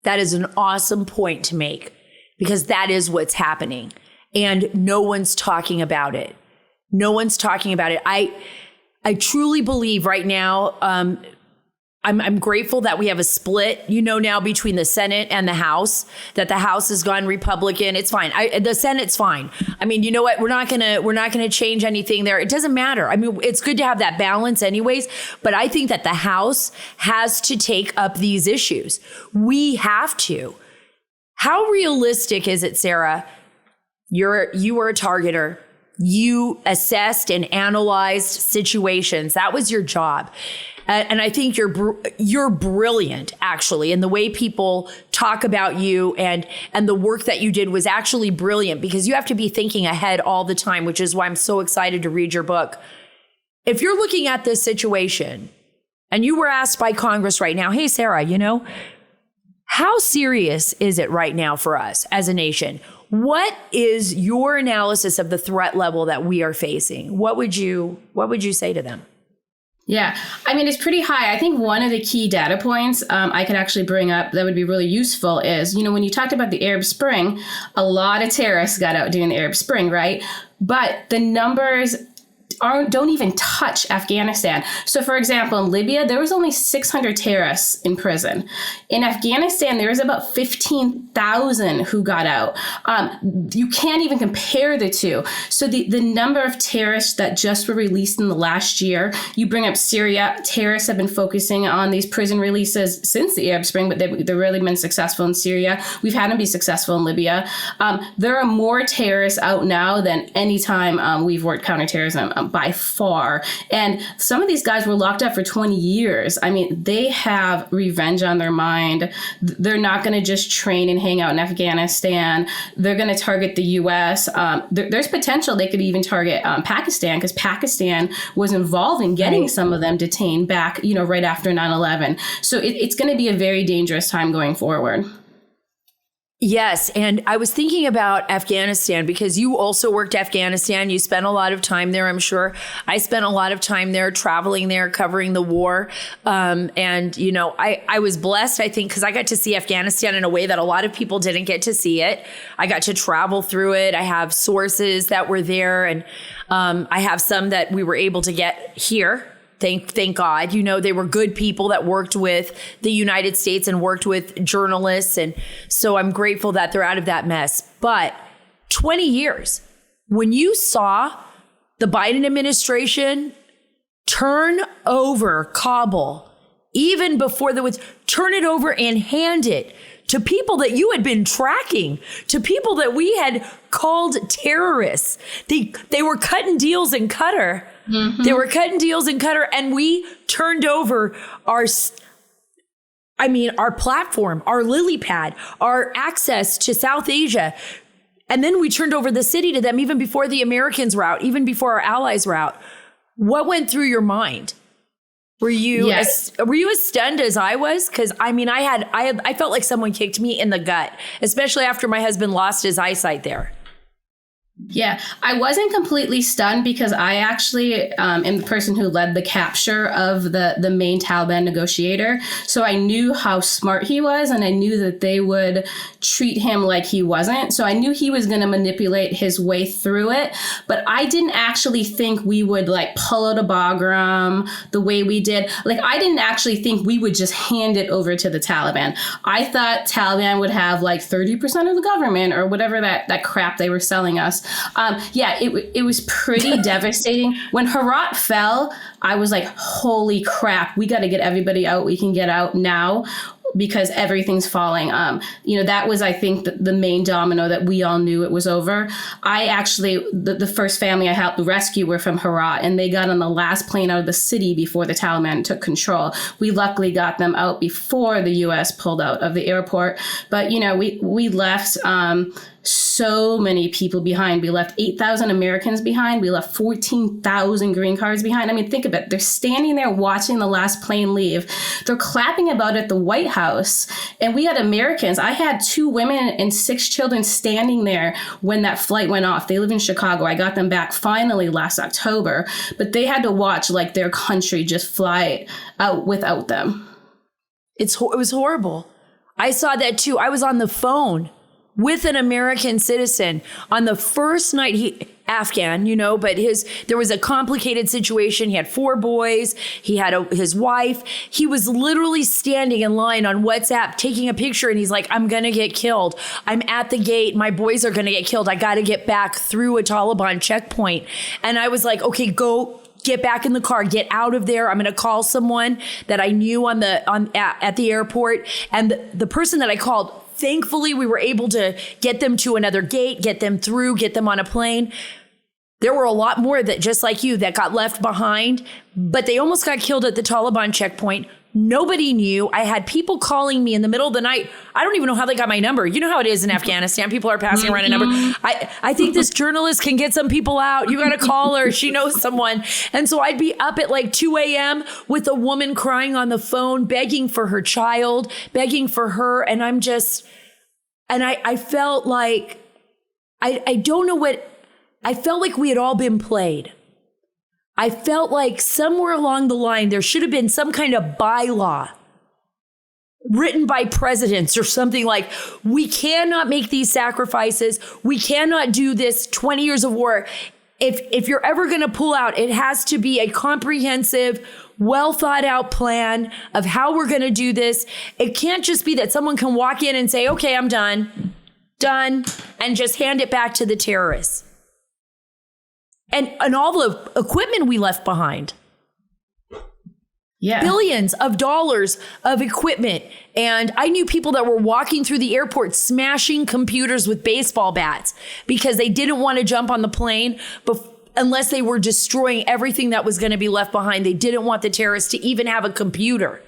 That is an awesome point to make, because that is what's happening, and no one's talking about it. No one's talking about it. I truly believe right now, I'm grateful that we have a split, now between the Senate and the House, that the House has gone Republican. It's fine. The Senate's fine. I mean, you know what? We're not gonna change anything there. It doesn't matter. I mean, it's good to have that balance anyways, but I think that the House has to take up these issues. We have to. How realistic is it, Sara? You were a targeter. You assessed and analyzed situations. That was your job. And I think you're brilliant, actually. And the way people talk about you and the work that you did was actually brilliant, because you have to be thinking ahead all the time, which is why I'm so excited to read your book. If you're looking at this situation and you were asked by Congress right now, hey, Sara, how serious is it right now for us as a nation? What is your analysis of the threat level that we are facing? What would you say to them? Yeah, I mean, it's pretty high. I think one of the key data points I could actually bring up that would be really useful is, when you talked about the Arab Spring, a lot of terrorists got out during the Arab Spring, right? But the numbers don't even touch Afghanistan. So, for example, in Libya, there was only 600 terrorists in prison. In Afghanistan, there was about 15,000 who got out. You can't even compare the two. So the number of terrorists that just were released in the last year, you bring up Syria, terrorists have been focusing on these prison releases since the Arab Spring, but they've really been successful in Syria. We've had them be successful in Libya. There are more terrorists out now than any time we've worked counterterrorism. By far. And some of these guys were locked up for 20 years. I mean, they have revenge on their mind. They're not going to just train and hang out in Afghanistan. They're going to target the U.S. There's potential they could even target Pakistan, because Pakistan was involved in getting some of them detained back, right after 9/11. So it's going to be a very dangerous time going forward. Yes. And I was thinking about Afghanistan, because you also worked Afghanistan. You spent a lot of time there, I'm sure. I spent a lot of time there, traveling there, covering the war. I was blessed, I think, because I got to see Afghanistan in a way that a lot of people didn't get to see it. I got to travel through it. I have sources that were there, and I have some that we were able to get here. Thank God. They were good people that worked with the United States and worked with journalists. And so I'm grateful that they're out of that mess. But 20 years, when you saw the Biden administration turn over Kabul, even before turn it over and hand it to people that you had been tracking, to people that we had called terrorists. They were cutting deals in Qatar. Mm-hmm. They were cutting deals in Qatar, and we turned over our platform, our lily pad, our access to South Asia. And then we turned over the city to them even before the Americans were out, even before our allies were out. What went through your mind? Were you as stunned as I was? Because I felt like someone kicked me in the gut, especially after my husband lost his eyesight there. Yeah, I wasn't completely stunned, because I actually am the person who led the capture of the main Taliban negotiator. So I knew how smart he was, and I knew that they would treat him like he wasn't. So I knew he was going to manipulate his way through it. But I didn't actually think we would pull out a Bagram the way we did. I didn't actually think we would just hand it over to the Taliban. I thought Taliban would have 30% of the government, or whatever that crap they were selling us. It was pretty devastating. When Herat fell, I was like, holy crap, we got to get everybody out we can get out now. because everything's falling. That was, I think, the main domino that we all knew it was over. I actually, the first family I helped rescue were from Herat, and they got on the last plane out of the city before the Taliban took control. We luckily got them out before the U.S. pulled out of the airport. But, we left so many people behind. We left 8,000 Americans behind. We left 14,000 green cards behind. I mean, think of it. They're standing there watching the last plane leave. They're clapping about it at the White House. And we had Americans. I had 2 women and 6 children standing there when that flight went off. They live in Chicago. I got them back finally last October. But they had to watch like their country just fly out without them. It was horrible. I saw that too. I was on the phone with an American citizen on the first night, Afghan, but there was a complicated situation. He had 4 boys. He had his wife. He was literally standing in line on WhatsApp, taking a picture. And he's like, I'm going to get killed. I'm at the gate. My boys are going to get killed. I got to get back through a Taliban checkpoint. And I was like, okay, go. Get back in the car, get out of there. I'm going to call someone that I knew at the airport. And the person that I called, thankfully, we were able to get them to another gate, get them through, get them on a plane. There were a lot more that, just like you, that got left behind, but they almost got killed at the Taliban checkpoint. Nobody knew. I had people calling me in the middle of the night. I don't even know how they got my number. You know how it is in Afghanistan. People are passing around a number. I think this journalist can get some people out. You got to call her. She knows someone. And so I'd be up at like 2 a.m. with a woman crying on the phone, begging for her child, begging for her. And I felt like, I don't know what, I felt like we had all been played. I felt like somewhere along the line, there should have been some kind of bylaw written by presidents or something like, we cannot make these sacrifices. We cannot do this 20 years of war. If you're ever going to pull out, it has to be a comprehensive, well thought out plan of how we're going to do this. It can't just be that someone can walk in and say, okay, I'm done, and just hand it back to the terrorists. And all the equipment we left behind. Yeah. Billions of dollars of equipment. And I knew people that were walking through the airport smashing computers with baseball bats because they didn't want to jump on the plane unless they were destroying everything that was going to be left behind. They didn't want the terrorists to even have a computer.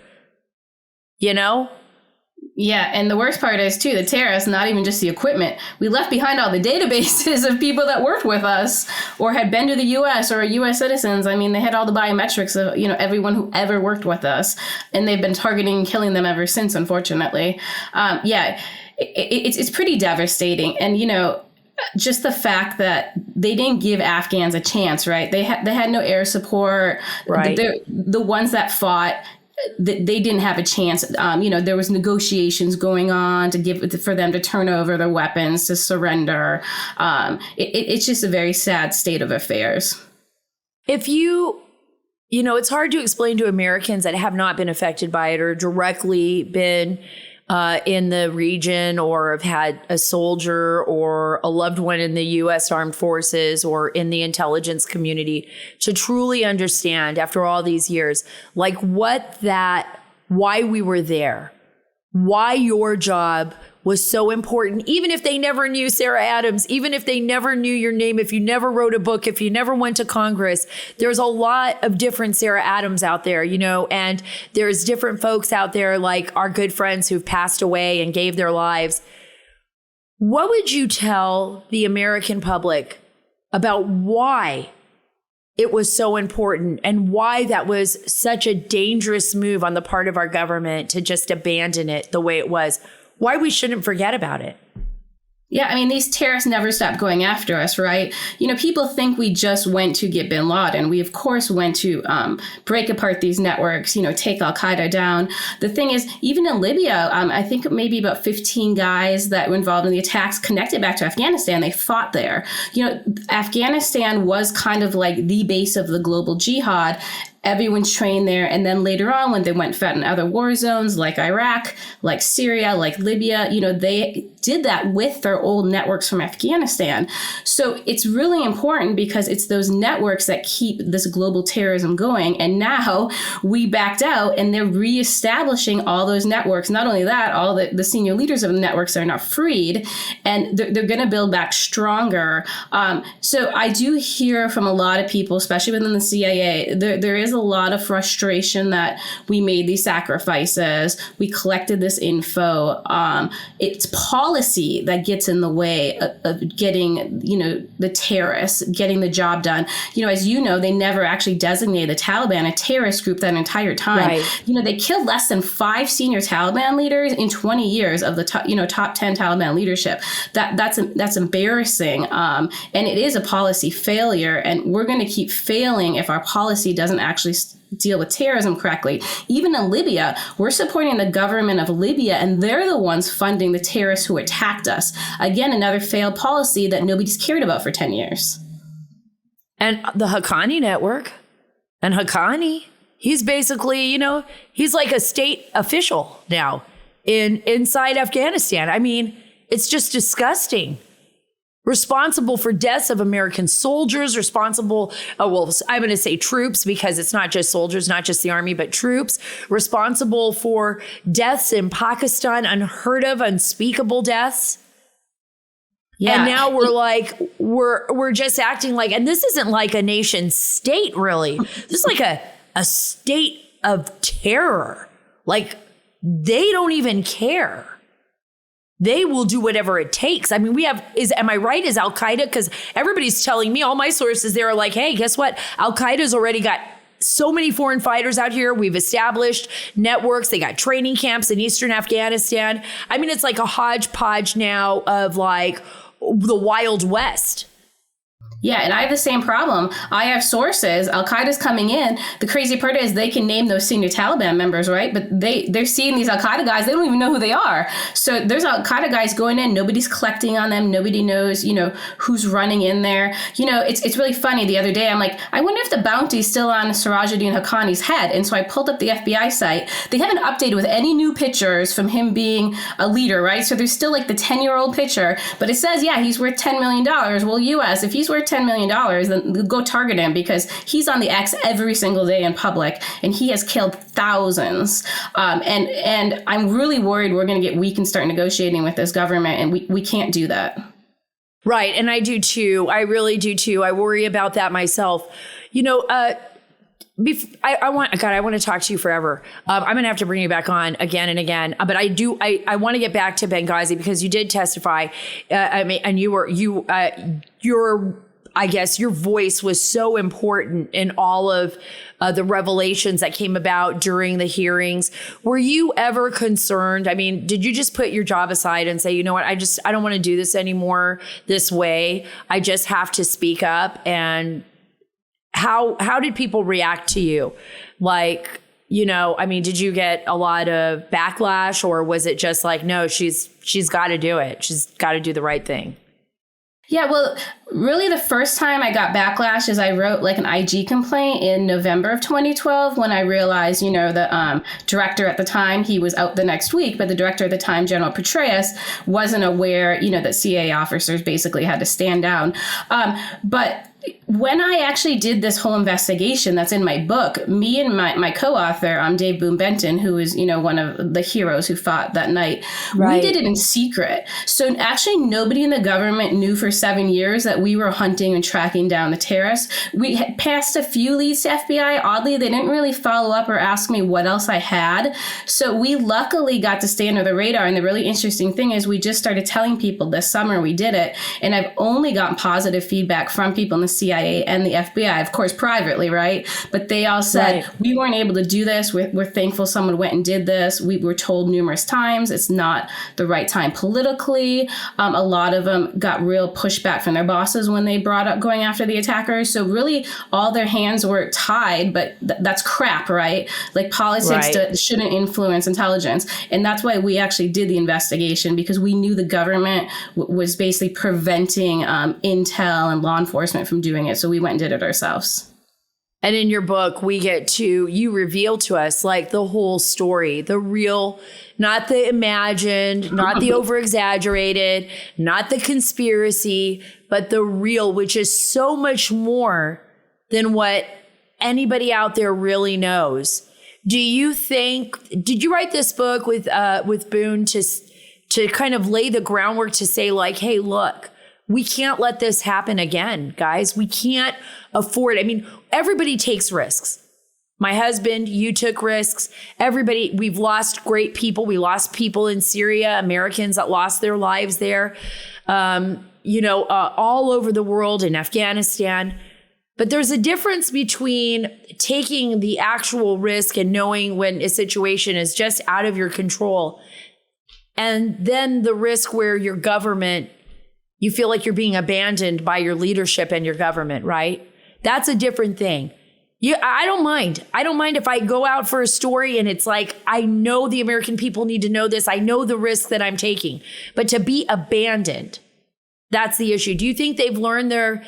Yeah, and the worst part is, too, the terrorists, not even just the equipment. We left behind all the databases of people that worked with us or had been to the U.S. or are U.S. citizens. I mean, they had all the biometrics of, everyone who ever worked with us. And they've been targeting and killing them ever since, unfortunately. It's pretty devastating. And, just the fact that they didn't give Afghans a chance, right? They had no air support. Right. The ones that fought, they didn't have a chance. There was negotiations going on for them to turn over their weapons, to surrender. It's just a very sad state of affairs. If it's hard to explain to Americans that have not been affected by it or directly been in the region or have had a soldier or a loved one in the U.S. Armed Forces or in the intelligence community to truly understand after all these years, like why we were there, why your job was so important, even if they never knew Sara Adams, even if they never knew your name, if you never wrote a book, if you never went to Congress. There's a lot of different Sara Adams out there, and there's different folks out there like our good friends who've passed away and gave their lives. What would you tell the American public about why it was so important and why that was such a dangerous move on the part of our government to just abandon it the way it was? Why we shouldn't forget about it? Yeah, I mean, these terrorists never stopped going after us, right? People think we just went to get bin Laden. We, of course, went to break apart these networks, take Al-Qaeda down. The thing is, even in Libya, I think maybe about 15 guys that were involved in the attacks connected back to Afghanistan. They fought there. Afghanistan was kind of like the base of the global jihad. Everyone's trained there. And then later on, when they went fought in other war zones like Iraq, like Syria, like Libya, they did that with their old networks from Afghanistan. So it's really important because it's those networks that keep this global terrorism going. And now we backed out and they're reestablishing all those networks. Not only that, all the senior leaders of the networks are now freed and they're going to build back stronger. So I do hear from a lot of people, especially within the CIA, there is a lot of frustration that we made these sacrifices. We collected this info. It's policy that gets in the way of getting, the terrorists, getting the job done. As they never actually designated the Taliban a terrorist group that entire time. Right. They killed less than 5 senior Taliban leaders in 20 years of the top 10 Taliban leadership. That's embarrassing. And it is a policy failure. And we're going to keep failing if our policy doesn't actually deal with terrorism correctly. Even in Libya, we're supporting the government of Libya, and they're the ones funding the terrorists who attacked us. Again, another failed policy that nobody's cared about for 10 years. And the Haqqani network, and Haqqani, he's basically, he's like a state official now inside Afghanistan. I mean, it's just disgusting. Responsible for deaths of American soldiers, responsible, I'm going to say troops because it's not just soldiers, not just the army, but troops, responsible for deaths in Pakistan, unheard of, unspeakable deaths. Yeah. And now we're just acting like, and this isn't like a nation state, really. This is like a state of terror. Like they don't even care. They will do whatever it takes. I mean, am I right? Is Al-Qaeda? Because everybody's telling me, all my sources, they're like, hey, guess what? Al-Qaeda's already got so many foreign fighters out here. We've established networks. They got training camps in Eastern Afghanistan. I mean, it's like a hodgepodge now of like the Wild West. Yeah, and I have the same problem. I have sources. Al-Qaeda's coming in. The crazy part is they can name those senior Taliban members, right? But they're seeing these Al-Qaeda guys. They don't even know who they are. So there's Al-Qaeda guys going in. Nobody's collecting on them. Nobody knows, who's running in there. It's really funny. The other day, I'm like, I wonder if the bounty's still on Sirajuddin Haqqani's head. And so I pulled up the FBI site. They haven't updated with any new pictures from him being a leader, right? So there's still like the 10-year-old picture. But it says, yeah, he's worth $10 million. Well, US, if he's worth $10 million, then go target him because he's on the X every single day in public and he has killed thousands. And I'm really worried we're going to get weak and start negotiating with this government, and we can't do that. Right. And I do too. I really do too. I worry about that myself. I want to talk to you forever. I'm going to have to bring you back on again and again. But I want to get back to Benghazi because you did testify. And I guess your voice was so important in all of the revelations that came about during the hearings. Were you ever concerned? I mean, did you just put your job aside and say, you know what, I don't want to do this anymore this way. I just have to speak up. And how did people react to you? Like, did you get a lot of backlash, or was it just like, no, she's got to do it. She's got to do the right thing. Yeah, well, really the first time I got backlash is I wrote like an IG complaint in November of 2012 when I realized, the director at the time, he was out the next week, but the director at the time, General Petraeus, wasn't aware, that CIA officers basically had to stand down. But when I actually did this whole investigation that's in my book, me and my co-author, Dave Boone Benton, who is, one of the heroes who fought that night, right. We did it in secret. So actually nobody in the government knew for 7 years that we were hunting and tracking down the terrorists. We had passed a few leads to FBI. Oddly, they didn't really follow up or ask me what else I had. So we luckily got to stay under the radar. And the really interesting thing is we just started telling people this summer we did it. And I've only gotten positive feedback from people in the CIA and the FBI, of course, privately, right? But they all said, right. We weren't able to do this. We're thankful someone went and did this. We were told numerous times it's not the right time politically. A lot of them got real pushback from their bosses when they brought up going after the attackers. So really all their hands were tied, but that's crap, right? Like politics shouldn't influence intelligence. And that's why we actually did the investigation, because we knew the government was basically preventing intel and law enforcement from doing it. So we went and did it ourselves. And in your book, you reveal to us like the whole story, the real, not the imagined, not the over exaggerated, not the conspiracy, but the real, which is so much more than what anybody out there really knows. Did you write this book with Boone to kind of lay the groundwork to say like, hey, look, we can't let this happen again, guys. We can't afford. I mean, everybody takes risks. My husband, you took risks. Everybody, we've lost great people. We lost people in Syria, Americans that lost their lives there, all over the world in Afghanistan. But there's a difference between taking the actual risk and knowing when a situation is just out of your control, and then the risk where your government, you feel like you're being abandoned by your leadership and your government, right? That's a different thing. I don't mind. I don't mind if I go out for a story and it's like, I know the American people need to know this. I know the risk that I'm taking. But to be abandoned, that's the issue. Do you think they've learned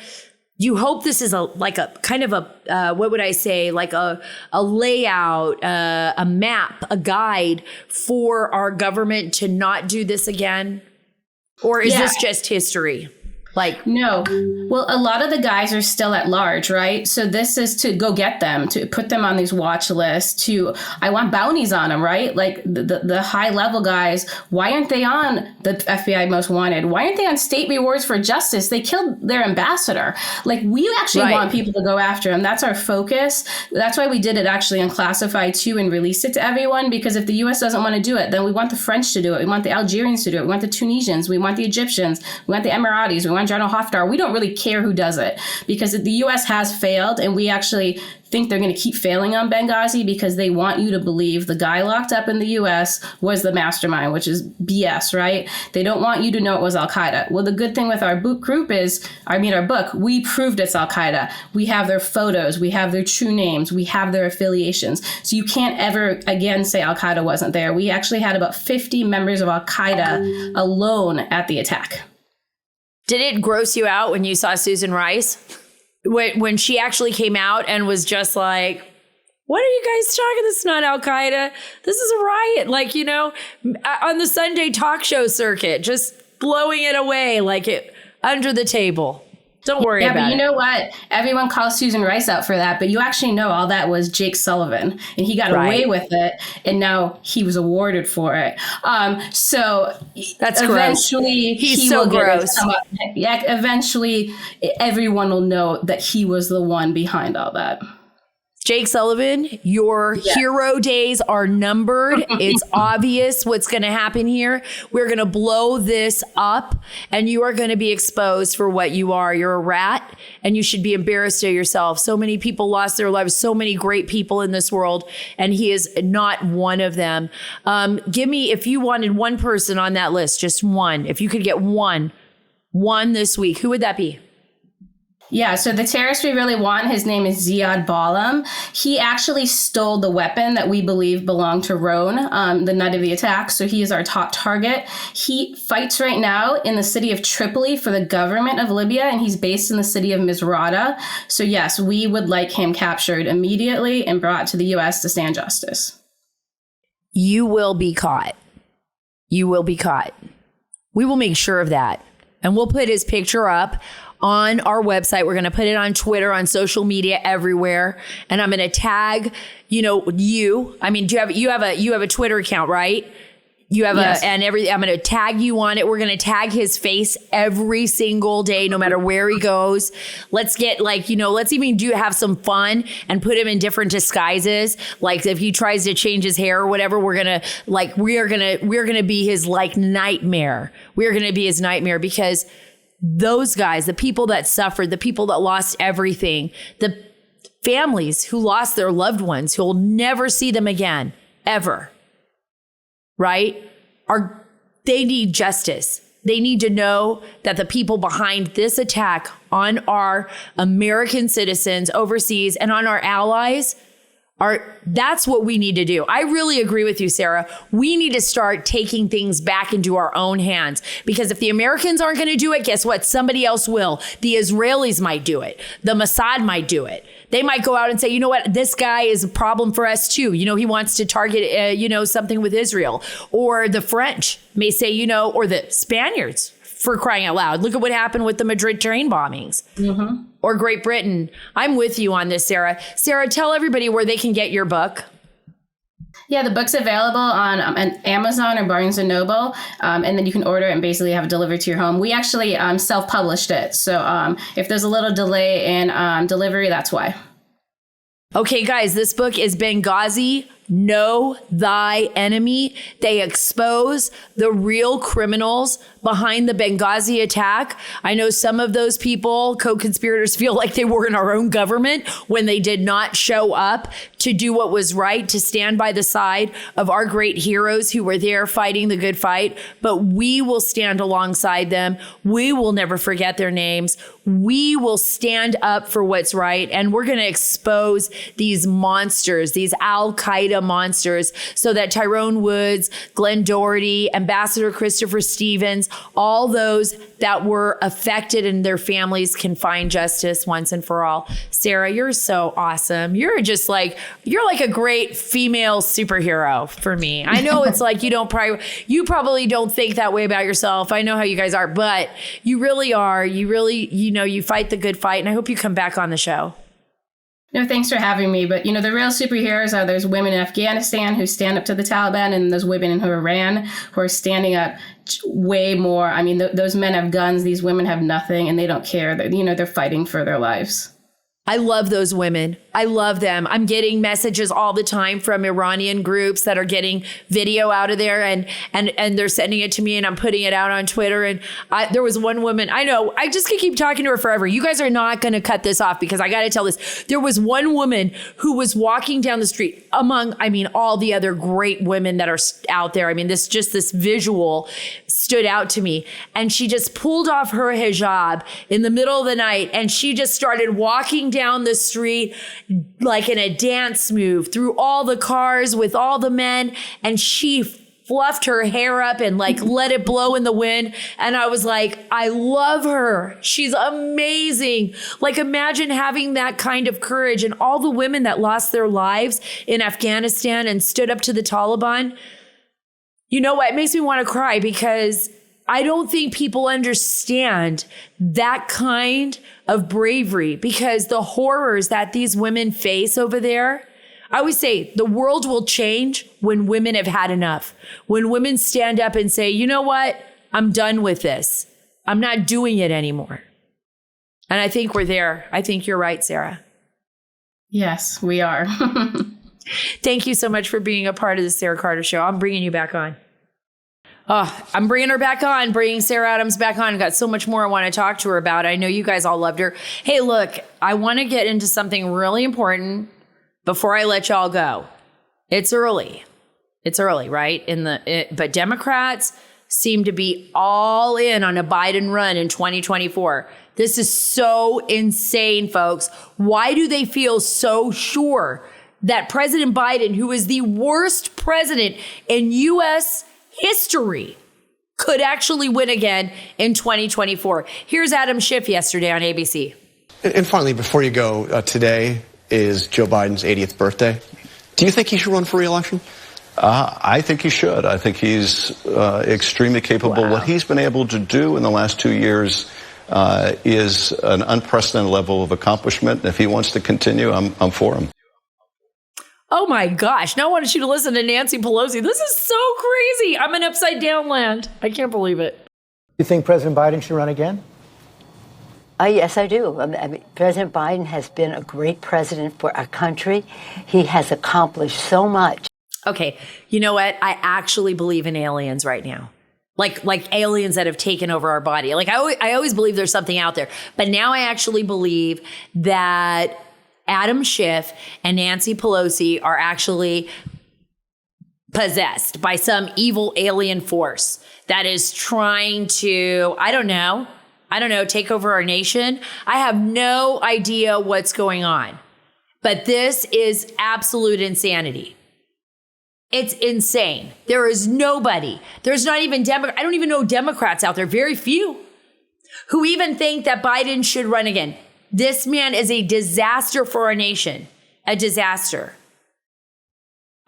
you hope this is what would I say, like a layout, a map, a guide for our government to not do this again? Or is this just history? No. Well, a lot of the guys are still at large, right? So this is to go get them, to put them on these watch lists, I want bounties on them, right? Like the high level guys, why aren't they on the FBI most wanted? Why aren't they on state rewards for justice? They killed their ambassador. Like, we actually want people to go after them. That's our focus. That's why we did it actually unclassified too and released it to everyone, because if the US doesn't want to do it, then we want the French to do it. We want the Algerians to do it. We want the Tunisians. We want the Egyptians. We want the Emiratis. We want General Haftar. We don't really care who does it, because the U.S. has failed, and we actually think they're going to keep failing on Benghazi because they want you to believe the guy locked up in the U.S. was the mastermind, which is BS, right? They don't want you to know it was Al-Qaeda. Well, the good thing with our book, we proved it's Al-Qaeda. We have their photos. We have their true names. We have their affiliations. So you can't ever again say Al-Qaeda wasn't there. We actually had about 50 members of Al-Qaeda alone at the attack. Did it gross you out when you saw Susan Rice? When she actually came out and was just like, what are you guys talking? This is not Al-Qaeda. This is a riot. On the Sunday talk show circuit, just blowing it away under the table. Don't worry about it. Yeah, but you know what? Everyone calls Susan Rice out for that, but you actually know all that was Jake Sullivan, and he got away with it, and now he was awarded for it. So that's eventually gross. He's so gross. Eventually, everyone will know that he was the one behind all that. Jake Sullivan, your hero days are numbered. It's obvious what's going to happen here. We're going to blow this up, and you are going to be exposed for what you are. You're a rat, and you should be embarrassed of yourself. So many people lost their lives, so many great people in this world, and he is not one of them. Give me, if you wanted one person on that list, just one, if you could get one this week, who would that be? Yeah, so the terrorist we really want, his name is Ziad Balam. He actually stole the weapon that we believe belonged to Roan, the night of the attack. So he is our top target. He fights right now in the city of Tripoli for the government of Libya, and he's based in the city of Misrata. So yes, we would like him captured immediately and brought to the U.S. to stand justice. You will be caught. You will be caught. We will make sure of that. And we'll put his picture up on our website. We're going to put it on Twitter, on social media, everywhere. And I'm going to tag, you. I mean, you have a Twitter account, right? You have I'm going to tag you on it. We're going to tag his face every single day, no matter where he goes. Let's get let's even have some fun and put him in different disguises. Like if he tries to change his hair or whatever, we're going to be his nightmare. We're going to be his nightmare, because those guys, the people that suffered, the people that lost everything, the families who lost their loved ones, who will never see them again, ever, right? They need justice. They need to know that the people behind this attack on our American citizens overseas and on our allies That's what we need to do. I really agree with you, Sara. We need to start taking things back into our own hands, because if the Americans aren't going to do it, guess what? Somebody else will. The Israelis might do it. The Mossad might do it. They might go out and say, you know what? This guy is a problem for us too. You know, he wants to target, something with Israel. Or the French may say, or the Spaniards, for crying out loud. Look at what happened with the Madrid train bombings. Mm-hmm. Or Great Britain. I'm with you on this, Sara. Sara, tell everybody where they can get your book. Yeah, the book's available on Amazon or Barnes & Noble, and then you can order it and basically have it delivered to your home. We actually self-published it, so if there's a little delay in delivery, that's why. Okay, guys, this book is Benghazi, Know Thy Enemy. They expose the real criminals behind the Benghazi attack. I know some of those people, co-conspirators, feel like they were in our own government when they did not show up to do what was right, to stand by the side of our great heroes who were there fighting the good fight. But we will stand alongside them. We will never forget their names. We will stand up for what's right. And we're going to expose these monsters, these Al-Qaeda monsters, so that Tyrone Woods, Glenn Doherty, Ambassador Christopher Stevens, all those that were affected and their families can find justice once and for all. Sara, you're so awesome. You're like a great female superhero for me. I know it's like you probably don't think that way about yourself. I know how you guys are, but you really are. You really, you fight the good fight, and I hope you come back on the show. No, thanks for having me. But, the real superheroes are those women in Afghanistan who stand up to the Taliban, and those women in Iran who are standing up way more. I mean, those men have guns. These women have nothing, and they don't care. They're fighting for their lives. I love those women. I love them. I'm getting messages all the time from Iranian groups that are getting video out of there, and they're sending it to me, and I'm putting it out on Twitter. And there was one woman, I know, I just could keep talking to her forever. You guys are not going to cut this off, because I got to tell this. There was one woman who was walking down the street among, all the other great women that are out there. This visual stood out to me, and she just pulled off her hijab in the middle of the night, and she just started walking down the street like in a dance move through all the cars with all the men, and she fluffed her hair up and let it blow in the wind. And I was like, I love her. She's amazing. Imagine having that kind of courage, and all the women that lost their lives in Afghanistan and stood up to the Taliban. You know what? It makes me want to cry, because I don't think people understand that kind of bravery, because the horrors that these women face over there. I always say the world will change when women have had enough. When women stand up and say, you know what? I'm done with this. I'm not doing it anymore. And I think we're there. I think you're right, Sara. Yes, we are. Thank you so much for being a part of the Sara Carter Show. I'm bringing you back on. Oh, I'm bringing her back on, bringing Sara Adams back on. I've got so much more I want to talk to her about. I know you guys all loved her. Hey, look, I want to get into something really important before I let y'all go. It's early. It's early, right? But Democrats seem to be all in on a Biden run in 2024. This is so insane, folks. Why do they feel so sure that President Biden, who is the worst president in U.S. history, could actually win again in 2024? Here's Adam Schiff yesterday on ABC. And finally, before you go, today is Joe Biden's 80th birthday. Do you think he should run for re-election? I think he should. I think he's extremely capable. Wow. What he's been able to do in the last 2 years is an unprecedented level of accomplishment. If he wants to continue, I'm for him. Oh my gosh. Now I wanted you to listen to Nancy Pelosi. This is so crazy. I'm in upside down land. I can't believe it. You think President Biden should run again? Yes, I do. President Biden has been a great president for our country. He has accomplished so much. Okay. You know what? I actually believe in aliens right now. Like aliens that have taken over our body. I always believe there's something out there. But now I actually believe that Adam Schiff and Nancy Pelosi are actually possessed by some evil alien force that is trying to, I don't know, take over our nation. I have no idea what's going on. But this is absolute insanity. It's insane. There is nobody. There's not even I don't even know Democrats out there, very few, who even think that Biden should run again. This man is a disaster for our nation. A disaster.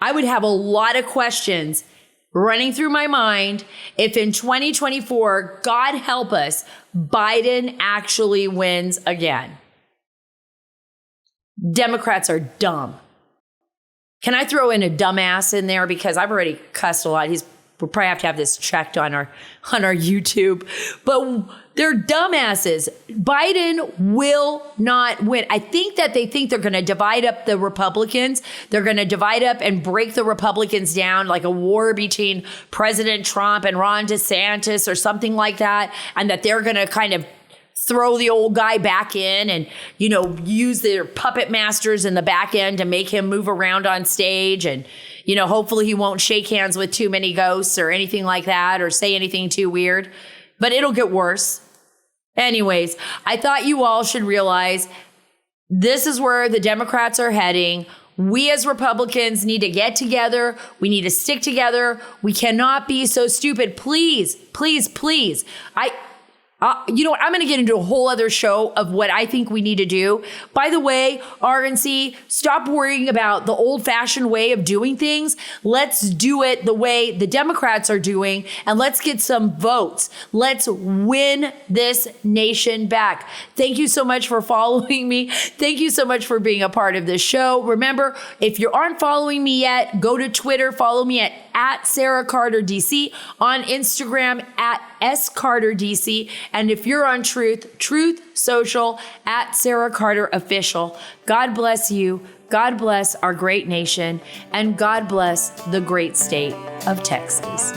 I would have a lot of questions running through my mind if in 2024, God help us, Biden actually wins again. Democrats are dumb. Can I throw in a dumbass in there? Because I've already cussed a lot. We'll probably have to have this checked on our YouTube. But they're dumbasses. Biden will not win. I think that they think they're going to divide up the Republicans. They're going to divide up and break the Republicans down like a war between President Trump and Ron DeSantis or something like that. And that they're going to kind of throw the old guy back in and, use their puppet masters in the back end to make him move around on stage. And, hopefully he won't shake hands with too many ghosts or anything like that or say anything too weird. But it'll get worse. Anyways, I thought you all should realize this is where the Democrats are heading. We as Republicans need to get together. We need to stick together. We cannot be so stupid. Please, please, please. You know what? I'm going to get into a whole other show of what I think we need to do. By the way, RNC, stop worrying about the old-fashioned way of doing things. Let's do it the way the Democrats are doing, and let's get some votes. Let's win this nation back. Thank you so much for following me. Thank you so much for being a part of this show. Remember, if you aren't following me yet, go to Twitter. Follow me at Sara Carter DC, on Instagram at SCarterDC. And if you're on Truth Social at Sara Carter Official. God bless you. God bless our great nation. And God bless the great state of Texas.